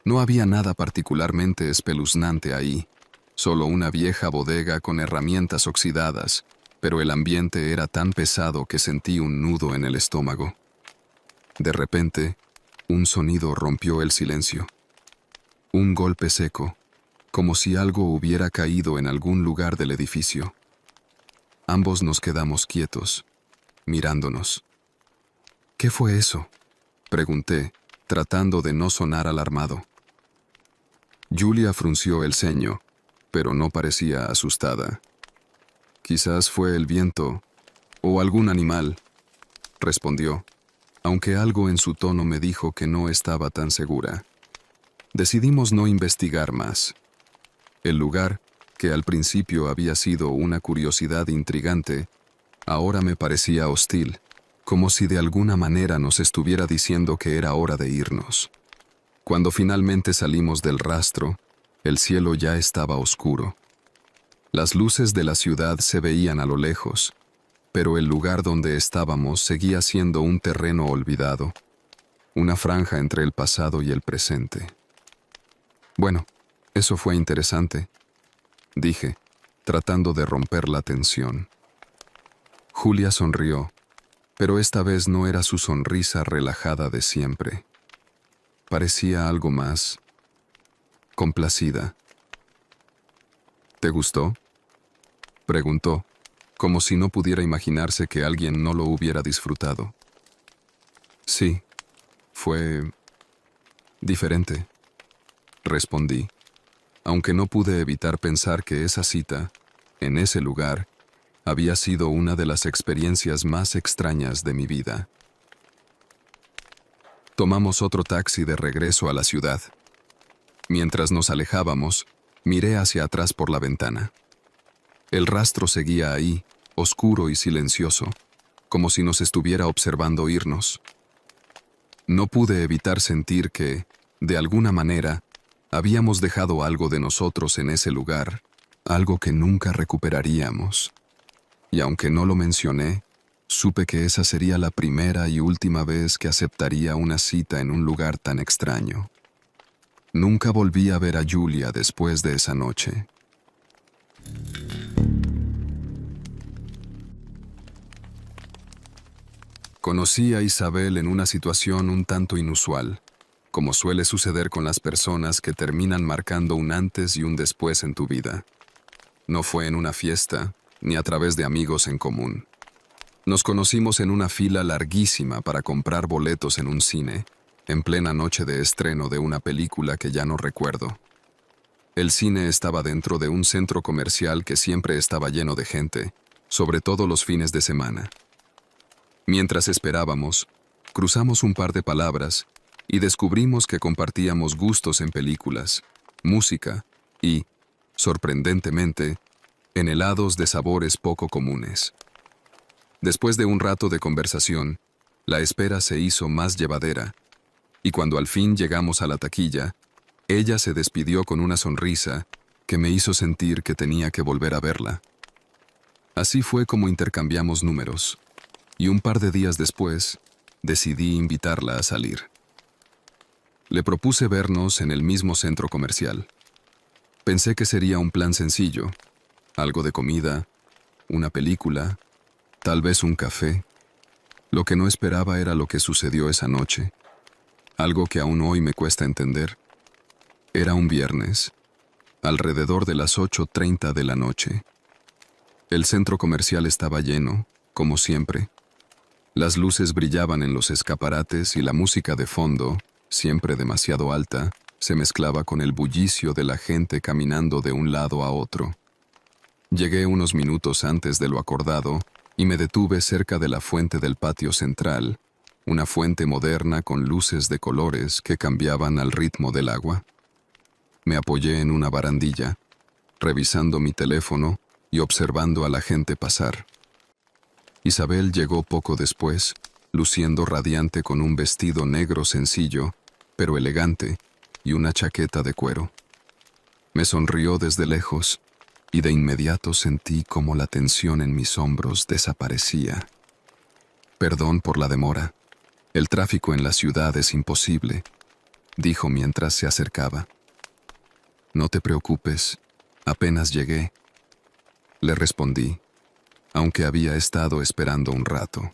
No había nada particularmente espeluznante ahí, solo una vieja bodega con herramientas oxidadas, pero el ambiente era tan pesado que sentí un nudo en el estómago. De repente, un sonido rompió el silencio. Un golpe seco, como si algo hubiera caído en algún lugar del edificio. Ambos nos quedamos quietos, mirándonos. «¿Qué fue eso?», pregunté, tratando de no sonar alarmado. Julia frunció el ceño, pero no parecía asustada. «Quizás fue el viento o algún animal», respondió, aunque algo en su tono me dijo que no estaba tan segura. Decidimos no investigar más. El lugar, que al principio había sido una curiosidad intrigante, ahora me parecía hostil, como si de alguna manera nos estuviera diciendo que era hora de irnos. Cuando finalmente salimos del rastro, el cielo ya estaba oscuro. Las luces de la ciudad se veían a lo lejos, pero el lugar donde estábamos seguía siendo un terreno olvidado, una franja entre el pasado y el presente. «Bueno, eso fue interesante», dije, tratando de romper la tensión. Julia sonrió, pero esta vez no era su sonrisa relajada de siempre. Parecía algo más complacida. «¿Te gustó?», preguntó, como si no pudiera imaginarse que alguien no lo hubiera disfrutado. «Sí, fue diferente», respondí, aunque no pude evitar pensar que esa cita, en ese lugar, había sido una de las experiencias más extrañas de mi vida. Tomamos otro taxi de regreso a la ciudad. Mientras nos alejábamos, miré hacia atrás por la ventana. El rastro seguía ahí, oscuro y silencioso, como si nos estuviera observando irnos. No pude evitar sentir que, de alguna manera, habíamos dejado algo de nosotros en ese lugar, algo que nunca recuperaríamos. Y aunque no lo mencioné, supe que esa sería la primera y última vez que aceptaría una cita en un lugar tan extraño. Nunca volví a ver a Julia después de esa noche. Conocí a Isabel en una situación un tanto inusual, como suele suceder con las personas que terminan marcando un antes y un después en tu vida. No fue en una fiesta, ni a través de amigos en común. Nos conocimos en una fila larguísima para comprar boletos en un cine, en plena noche de estreno de una película que ya no recuerdo. El cine estaba dentro de un centro comercial que siempre estaba lleno de gente, sobre todo los fines de semana. Mientras esperábamos, cruzamos un par de palabras y descubrimos que compartíamos gustos en películas, música y, sorprendentemente, en helados de sabores poco comunes. Después de un rato de conversación, la espera se hizo más llevadera, y cuando al fin llegamos a la taquilla, ella se despidió con una sonrisa que me hizo sentir que tenía que volver a verla. Así fue como intercambiamos números, y un par de días después, decidí invitarla a salir. Le propuse vernos en el mismo centro comercial. Pensé que sería un plan sencillo, algo de comida, una película, tal vez un café. Lo que no esperaba era lo que sucedió esa noche, algo que aún hoy me cuesta entender. Era un viernes, alrededor de las 8:30 de la noche. El centro comercial estaba lleno, como siempre. Las luces brillaban en los escaparates y la música de fondo, siempre demasiado alta, se mezclaba con el bullicio de la gente caminando de un lado a otro. Llegué unos minutos antes de lo acordado y me detuve cerca de la fuente del patio central, una fuente moderna con luces de colores que cambiaban al ritmo del agua. Me apoyé en una barandilla, revisando mi teléfono y observando a la gente pasar. Isabel llegó poco después, luciendo radiante con un vestido negro sencillo, pero elegante, y una chaqueta de cuero. Me sonrió desde lejos, y de inmediato sentí cómo la tensión en mis hombros desaparecía. Perdón por la demora. El tráfico en la ciudad es imposible, dijo mientras se acercaba. No te preocupes, apenas llegué, le respondí, aunque había estado esperando un rato.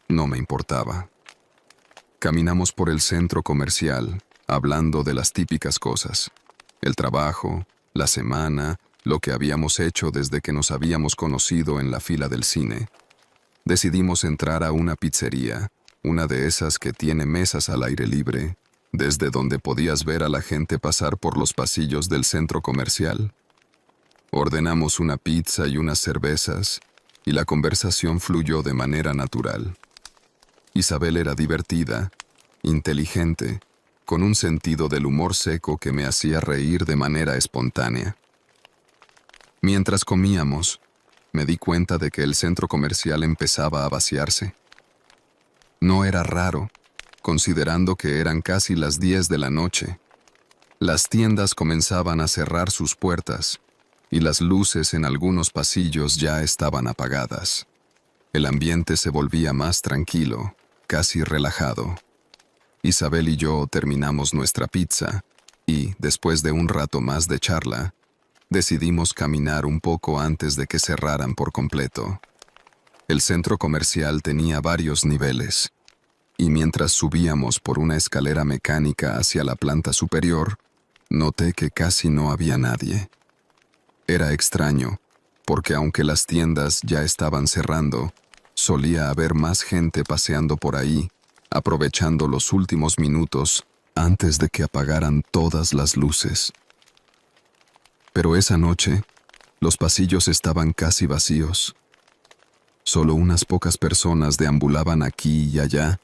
No me importaba. Caminamos por el centro comercial, hablando de las típicas cosas, el trabajo, la semana, lo que habíamos hecho desde que nos habíamos conocido en la fila del cine. Decidimos entrar a una pizzería, una de esas que tiene mesas al aire libre, desde donde podías ver a la gente pasar por los pasillos del centro comercial. Ordenamos una pizza y unas cervezas, y la conversación fluyó de manera natural. Isabel era divertida, inteligente, con un sentido del humor seco que me hacía reír de manera espontánea. Mientras comíamos, me di cuenta de que el centro comercial empezaba a vaciarse. No era raro, considerando que eran casi las 10 de la noche. Las tiendas comenzaban a cerrar sus puertas, y las luces en algunos pasillos ya estaban apagadas. El ambiente se volvía más tranquilo, casi relajado. Isabel y yo terminamos nuestra pizza, y, después de un rato más de charla, decidimos caminar un poco antes de que cerraran por completo. El centro comercial tenía varios niveles, y mientras subíamos por una escalera mecánica hacia la planta superior, noté que casi no había nadie. Era extraño, porque aunque las tiendas ya estaban cerrando, solía haber más gente paseando por ahí, aprovechando los últimos minutos antes de que apagaran todas las luces. Pero esa noche, los pasillos estaban casi vacíos. Solo unas pocas personas deambulaban aquí y allá,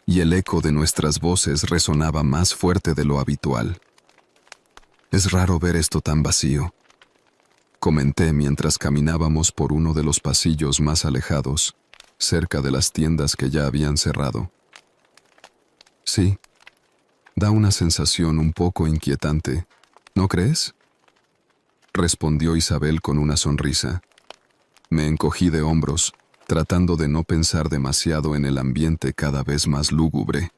y el eco de nuestras voces resonaba más fuerte de lo habitual. Es raro ver esto tan vacío, comenté mientras caminábamos por uno de los pasillos más alejados, cerca de las tiendas que ya habían cerrado. Sí, da una sensación un poco inquietante, ¿no crees? respondió Isabel con una sonrisa. Me encogí de hombros, tratando de no pensar demasiado en el ambiente cada vez más lúgubre.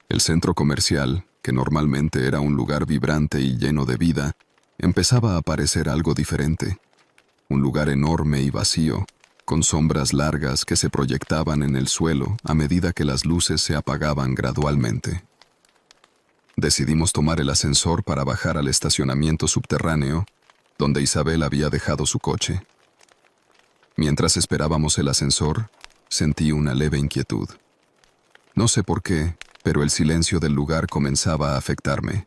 El centro comercial, que normalmente era un lugar vibrante y lleno de vida, empezaba a parecer algo diferente. Un lugar enorme y vacío, con sombras largas que se proyectaban en el suelo a medida que las luces se apagaban gradualmente. Decidimos tomar el ascensor para bajar al estacionamiento subterráneo, donde Isabel había dejado su coche. Mientras esperábamos el ascensor, sentí una leve inquietud. No sé por qué, pero el silencio del lugar comenzaba a afectarme.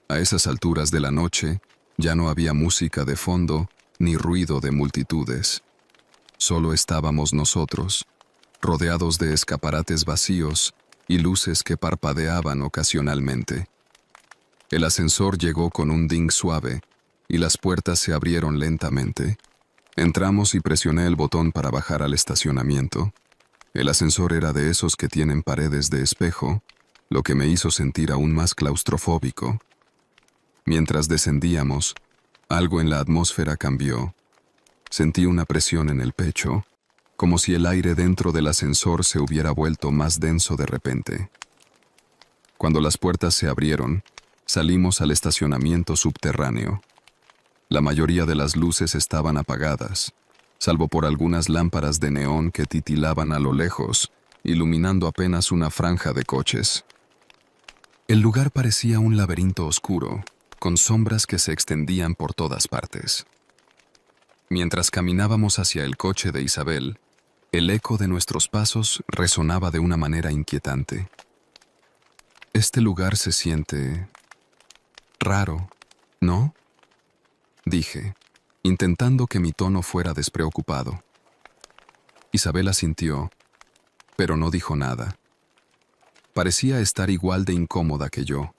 A esas alturas de la noche, ya no había música de fondo ni ruido de multitudes. Solo estábamos nosotros, rodeados de escaparates vacíos y luces que parpadeaban ocasionalmente. El ascensor llegó con un ding suave y las puertas se abrieron lentamente. Entramos y presioné el botón para bajar al estacionamiento. El ascensor era de esos que tienen paredes de espejo, lo que me hizo sentir aún más claustrofóbico. Mientras descendíamos, algo en la atmósfera cambió. Sentí una presión en el pecho, como si el aire dentro del ascensor se hubiera vuelto más denso de repente. Cuando las puertas se abrieron, salimos al estacionamiento subterráneo. La mayoría de las luces estaban apagadas, salvo por algunas lámparas de neón que titilaban a lo lejos, iluminando apenas una franja de coches. El lugar parecía un laberinto oscuro, con sombras que se extendían por todas partes. Mientras caminábamos hacia el coche de Isabel, el eco de nuestros pasos resonaba de una manera inquietante. Este lugar se siente raro, ¿no?, dije, intentando que mi tono fuera despreocupado. Isabel asintió, pero no dijo nada. Parecía estar igual de incómoda que yo.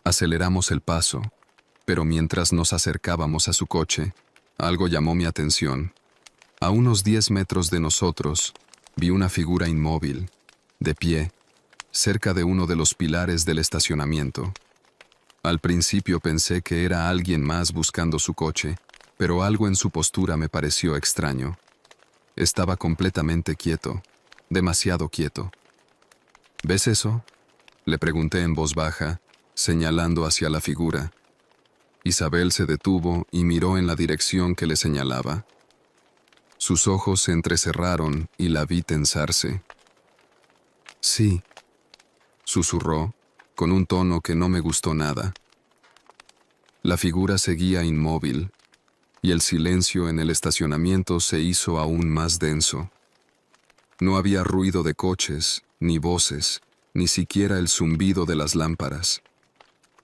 Aceleramos el paso, pero mientras nos acercábamos a su coche, algo llamó mi atención. A unos 10 metros de nosotros, vi una figura inmóvil, de pie, cerca de uno de los pilares del estacionamiento. Al principio pensé que era alguien más buscando su coche, pero algo en su postura me pareció extraño. Estaba completamente quieto, demasiado quieto. ¿Ves eso?, le pregunté en voz baja, señalando hacia la figura. Isabel se detuvo y miró en la dirección que le señalaba. Sus ojos se entrecerraron y la vi tensarse. Sí, susurró, con un tono que no me gustó nada. La figura seguía inmóvil, y el silencio en el estacionamiento se hizo aún más denso. No había ruido de coches, ni voces, ni siquiera el zumbido de las lámparas.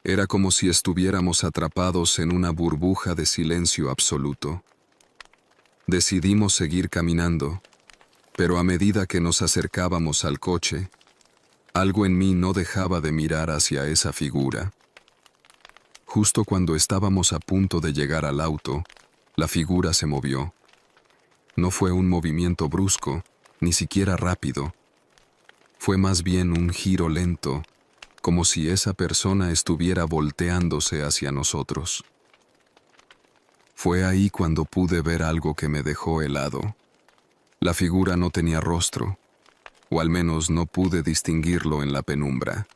Era como si estuviéramos atrapados en una burbuja de silencio absoluto. Decidimos seguir caminando, pero a medida que nos acercábamos al coche, algo en mí no dejaba de mirar hacia esa figura. Justo cuando estábamos a punto de llegar al auto, la figura se movió. No fue un movimiento brusco, ni siquiera rápido. Fue más bien un giro lento, como si esa persona estuviera volteándose hacia nosotros. Fue ahí cuando pude ver algo que me dejó helado. La figura no tenía rostro, o al menos no pude distinguirlo en la penumbra.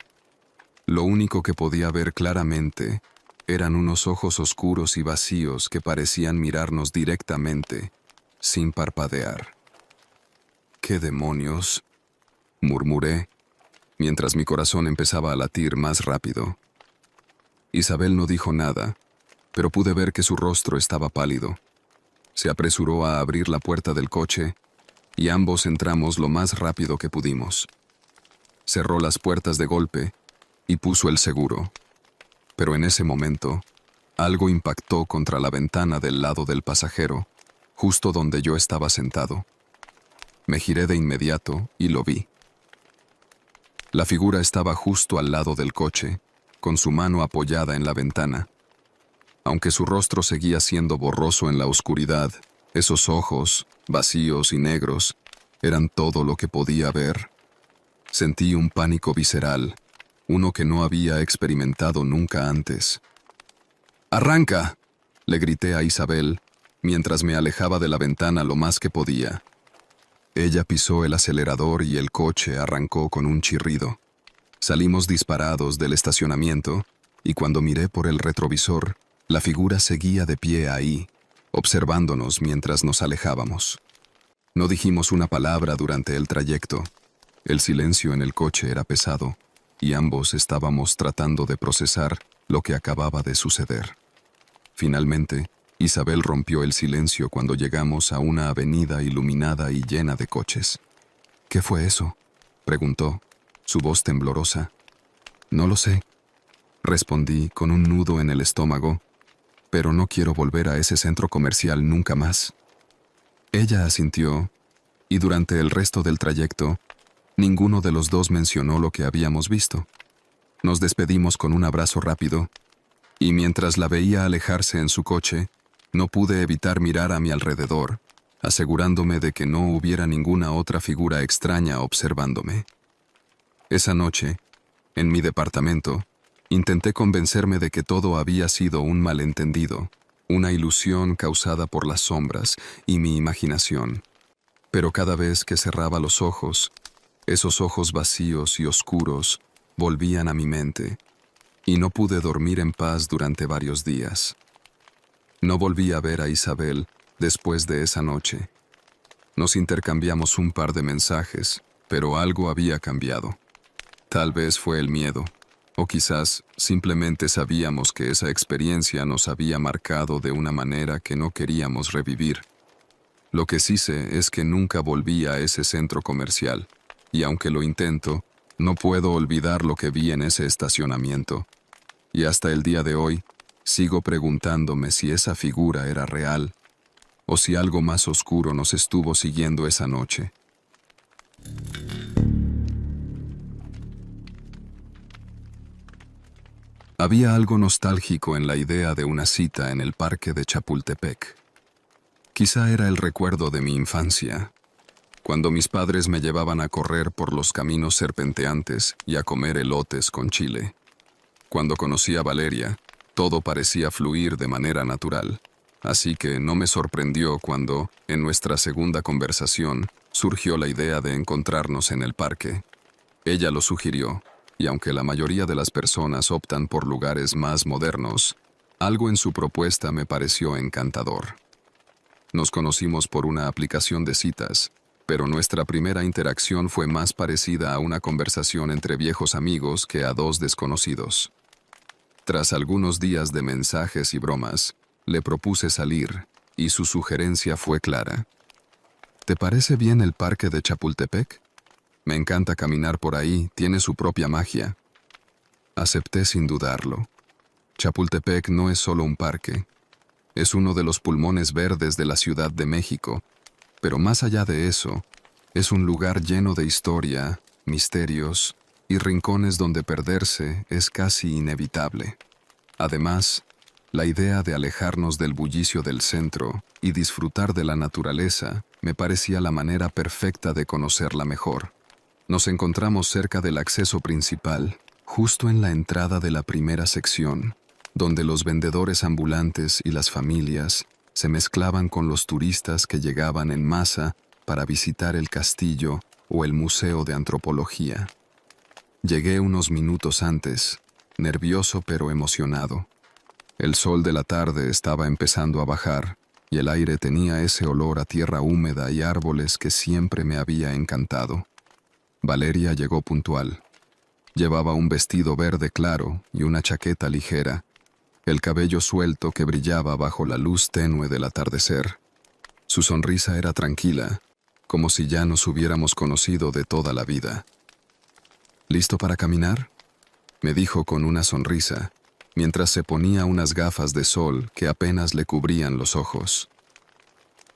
Lo único que podía ver claramente eran unos ojos oscuros y vacíos que parecían mirarnos directamente, sin parpadear. «¿Qué demonios?», murmuré, mientras mi corazón empezaba a latir más rápido. Isabel no dijo nada, pero pude ver que su rostro estaba pálido. Se apresuró a abrir la puerta del coche y ambos entramos lo más rápido que pudimos. Cerró las puertas de golpe y puso el seguro. Pero en ese momento, algo impactó contra la ventana del lado del pasajero, justo donde yo estaba sentado. Me giré de inmediato y lo vi. La figura estaba justo al lado del coche, con su mano apoyada en la ventana. Aunque su rostro seguía siendo borroso en la oscuridad, esos ojos, vacíos y negros, eran todo lo que podía ver. Sentí un pánico visceral, uno que no había experimentado nunca antes. «¡Arranca!», Le grité a Isabel, mientras me alejaba de la ventana lo más que podía. Ella pisó el acelerador y el coche arrancó con un chirrido. Salimos disparados del estacionamiento y cuando miré por el retrovisor, la figura seguía de pie ahí, observándonos mientras nos alejábamos. No dijimos una palabra durante el trayecto. El silencio en el coche era pesado y ambos estábamos tratando de procesar lo que acababa de suceder. Finalmente, Isabel rompió el silencio cuando llegamos a una avenida iluminada y llena de coches. «¿Qué fue eso?», preguntó, su voz temblorosa. «No lo sé», respondí con un nudo en el estómago, «pero no quiero volver a ese centro comercial nunca más». Ella asintió, y durante el resto del trayecto, ninguno de los dos mencionó lo que habíamos visto. Nos despedimos con un abrazo rápido, y mientras la veía alejarse en su coche, no pude evitar mirar a mi alrededor, asegurándome de que no hubiera ninguna otra figura extraña observándome. Esa noche, en mi departamento, intenté convencerme de que todo había sido un malentendido, una ilusión causada por las sombras y mi imaginación. Pero cada vez que cerraba los ojos, esos ojos vacíos y oscuros volvían a mi mente, y no pude dormir en paz durante varios días. No volví a ver a Isabel después de esa noche. Nos intercambiamos un par de mensajes, pero algo había cambiado. Tal vez fue el miedo, o quizás simplemente sabíamos que esa experiencia nos había marcado de una manera que no queríamos revivir. Lo que sí sé es que nunca volví a ese centro comercial, y aunque lo intento, no puedo olvidar lo que vi en ese estacionamiento. Y hasta el día de hoy, sigo preguntándome si esa figura era real, o si algo más oscuro nos estuvo siguiendo esa noche. Había algo nostálgico en la idea de una cita en el parque de Chapultepec. Quizá era el recuerdo de mi infancia, cuando mis padres me llevaban a correr por los caminos serpenteantes y a comer elotes con chile. Cuando conocí a Valeria, todo parecía fluir de manera natural, así que no me sorprendió cuando, en nuestra segunda conversación, surgió la idea de encontrarnos en el parque. Ella lo sugirió, y aunque la mayoría de las personas optan por lugares más modernos, algo en su propuesta me pareció encantador. Nos conocimos por una aplicación de citas, pero nuestra primera interacción fue más parecida a una conversación entre viejos amigos que a dos desconocidos. Tras algunos días de mensajes y bromas, le propuse salir, y su sugerencia fue clara. ¿Te parece bien el parque de Chapultepec? Me encanta caminar por ahí, tiene su propia magia. Acepté sin dudarlo. Chapultepec no es solo un parque. Es uno de los pulmones verdes de la Ciudad de México, pero más allá de eso, es un lugar lleno de historia, misterios y rincones donde perderse es casi inevitable. Además, la idea de alejarnos del bullicio del centro y disfrutar de la naturaleza me parecía la manera perfecta de conocerla mejor. Nos encontramos cerca del acceso principal, justo en la entrada de la primera sección, donde los vendedores ambulantes y las familias se mezclaban con los turistas que llegaban en masa para visitar el castillo o el Museo de Antropología. Llegué unos minutos antes, nervioso pero emocionado. El sol de la tarde estaba empezando a bajar y el aire tenía ese olor a tierra húmeda y árboles que siempre me había encantado. Valeria llegó puntual. Llevaba un vestido verde claro y una chaqueta ligera, el cabello suelto que brillaba bajo la luz tenue del atardecer. Su sonrisa era tranquila, como si ya nos hubiéramos conocido de toda la vida. ¿Listo para caminar?, me dijo con una sonrisa, mientras se ponía unas gafas de sol que apenas le cubrían los ojos.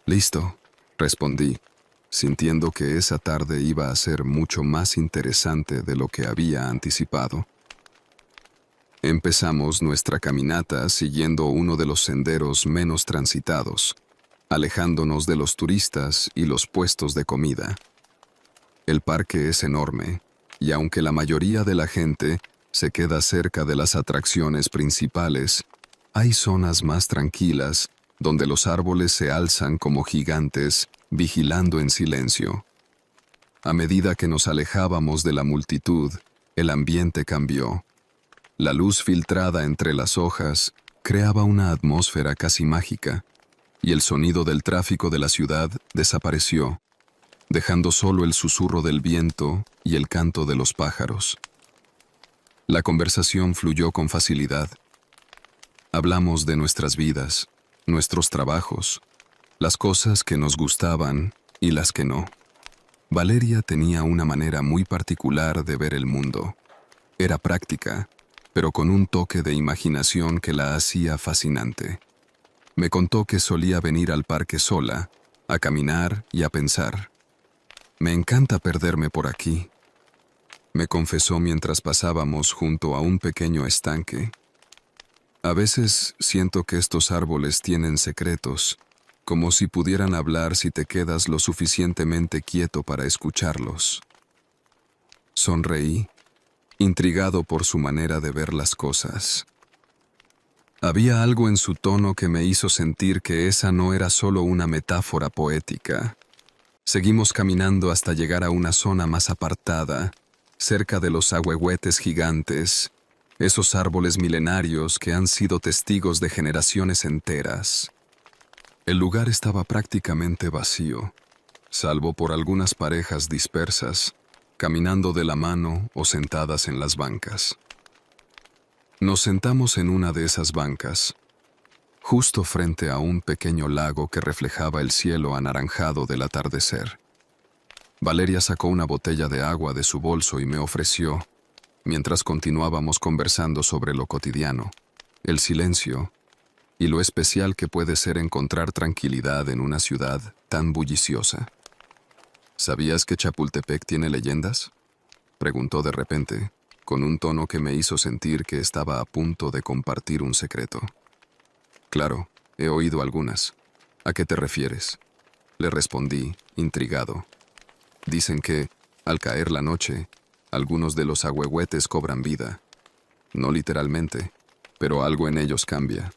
«Listo», respondí, sintiendo que esa tarde iba a ser mucho más interesante de lo que había anticipado. Empezamos nuestra caminata siguiendo uno de los senderos menos transitados, alejándonos de los turistas y los puestos de comida. El parque es enorme, y aunque la mayoría de la gente se queda cerca de las atracciones principales, Hay zonas más tranquilas, donde los árboles se alzan como gigantes, vigilando en silencio. A medida que nos alejábamos de la multitud, el ambiente cambió. La luz filtrada entre las hojas creaba una atmósfera casi mágica, y el sonido del tráfico de la ciudad desapareció, dejando solo el susurro del viento y el canto de los pájaros. La conversación fluyó con facilidad. Hablamos de nuestras vidas, nuestros trabajos, las cosas que nos gustaban y las que no. Valeria tenía una manera muy particular de ver el mundo. Era práctica, pero con un toque de imaginación que la hacía fascinante. Me contó que solía venir al parque sola, a caminar y a pensar. Me encanta perderme por aquí, me confesó mientras pasábamos junto a un pequeño estanque. A veces siento que estos árboles tienen secretos, como si pudieran hablar si te quedas lo suficientemente quieto para escucharlos. Sonreí, intrigado por su manera de ver las cosas. Había algo en su tono que me hizo sentir que esa no era solo una metáfora poética. Seguimos caminando hasta llegar a una zona más apartada, cerca de los ahuehuetes gigantes, esos árboles milenarios que han sido testigos de generaciones enteras. El lugar estaba prácticamente vacío, salvo por algunas parejas dispersas, caminando de la mano o sentadas en las bancas. Nos sentamos en una de esas bancas, justo frente a un pequeño lago que reflejaba el cielo anaranjado del atardecer. Valeria sacó una botella de agua de su bolso y me ofreció, mientras continuábamos conversando sobre lo cotidiano, el silencio y lo especial que puede ser encontrar tranquilidad en una ciudad tan bulliciosa. ¿Sabías que Chapultepec tiene leyendas?, preguntó de repente, con un tono que me hizo sentir que estaba a punto de compartir un secreto. Claro, he oído algunas. ¿A qué te refieres?, le respondí, intrigado. Dicen que, al caer la noche, algunos de los ahuehuetes cobran vida. No literalmente, pero algo en ellos cambia.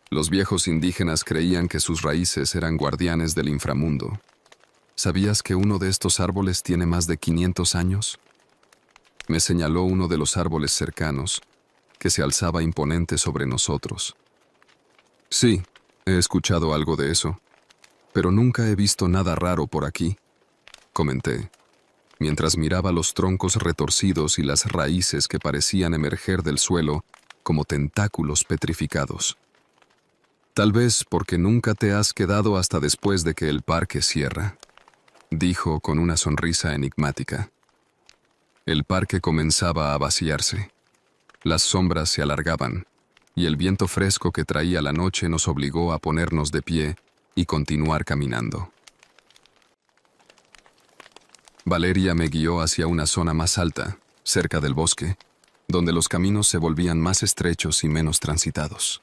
Los viejos indígenas creían que sus raíces eran guardianes del inframundo. ¿Sabías que uno de estos árboles tiene más de 500 años? Me señaló uno de los árboles cercanos, que se alzaba imponente sobre nosotros. Sí, he escuchado algo de eso, pero nunca he visto nada raro por aquí, comenté, mientras miraba los troncos retorcidos y las raíces que parecían emerger del suelo como tentáculos petrificados. Tal vez porque nunca te has quedado hasta después de que el parque cierra, dijo con una sonrisa enigmática. El parque comenzaba a vaciarse. Las sombras se alargaban, y el viento fresco que traía la noche nos obligó a ponernos de pie y continuar caminando. Valeria me guió hacia una zona más alta, cerca del bosque, donde los caminos se volvían más estrechos y menos transitados.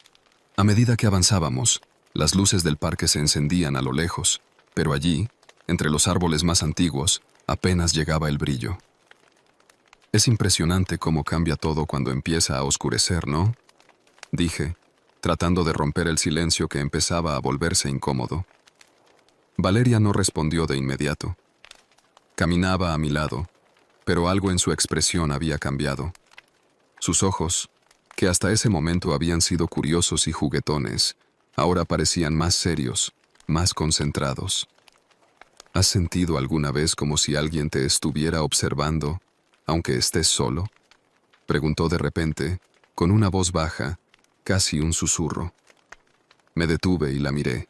A medida que avanzábamos, las luces del parque se encendían a lo lejos, pero allí, entre los árboles más antiguos, apenas llegaba el brillo. Es impresionante cómo cambia todo cuando empieza a oscurecer, ¿no?, dije, tratando de romper el silencio que empezaba a volverse incómodo. Valeria no respondió de inmediato. Caminaba a mi lado, pero algo en su expresión había cambiado. Sus ojos, que hasta ese momento habían sido curiosos y juguetones, ahora parecían más serios, más concentrados. ¿Has sentido alguna vez como si alguien te estuviera observando, aunque estés solo?, preguntó de repente, con una voz baja, casi un susurro. Me detuve y la miré.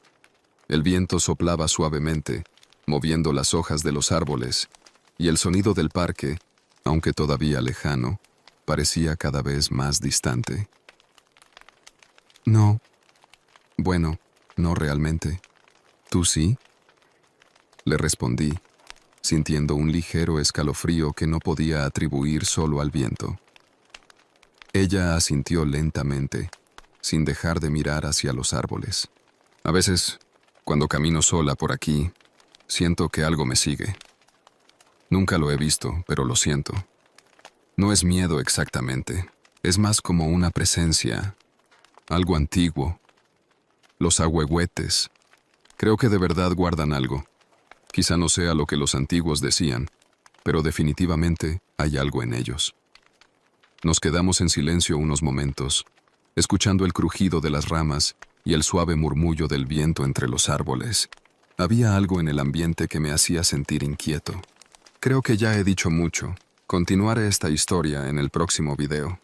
El viento soplaba suavemente, moviendo las hojas de los árboles, y el sonido del parque, aunque todavía lejano, parecía cada vez más distante. No. Bueno, no realmente. ¿Tú sí?, le respondí, sintiendo un ligero escalofrío que no podía atribuir solo al viento. Ella asintió lentamente, sin dejar de mirar hacia los árboles. A veces, cuando camino sola por aquí, siento que algo me sigue. Nunca lo he visto, pero lo siento. No es miedo exactamente, es más como una presencia, algo antiguo. Los ahuehuetes. Creo que de verdad guardan algo. Quizá no sea lo que los antiguos decían, pero definitivamente hay algo en ellos. Nos quedamos en silencio unos momentos, escuchando el crujido de las ramas y el suave murmullo del viento entre los árboles. Había algo en el ambiente que me hacía sentir inquieto. Creo que ya he dicho mucho. Continuaré esta historia en el próximo video.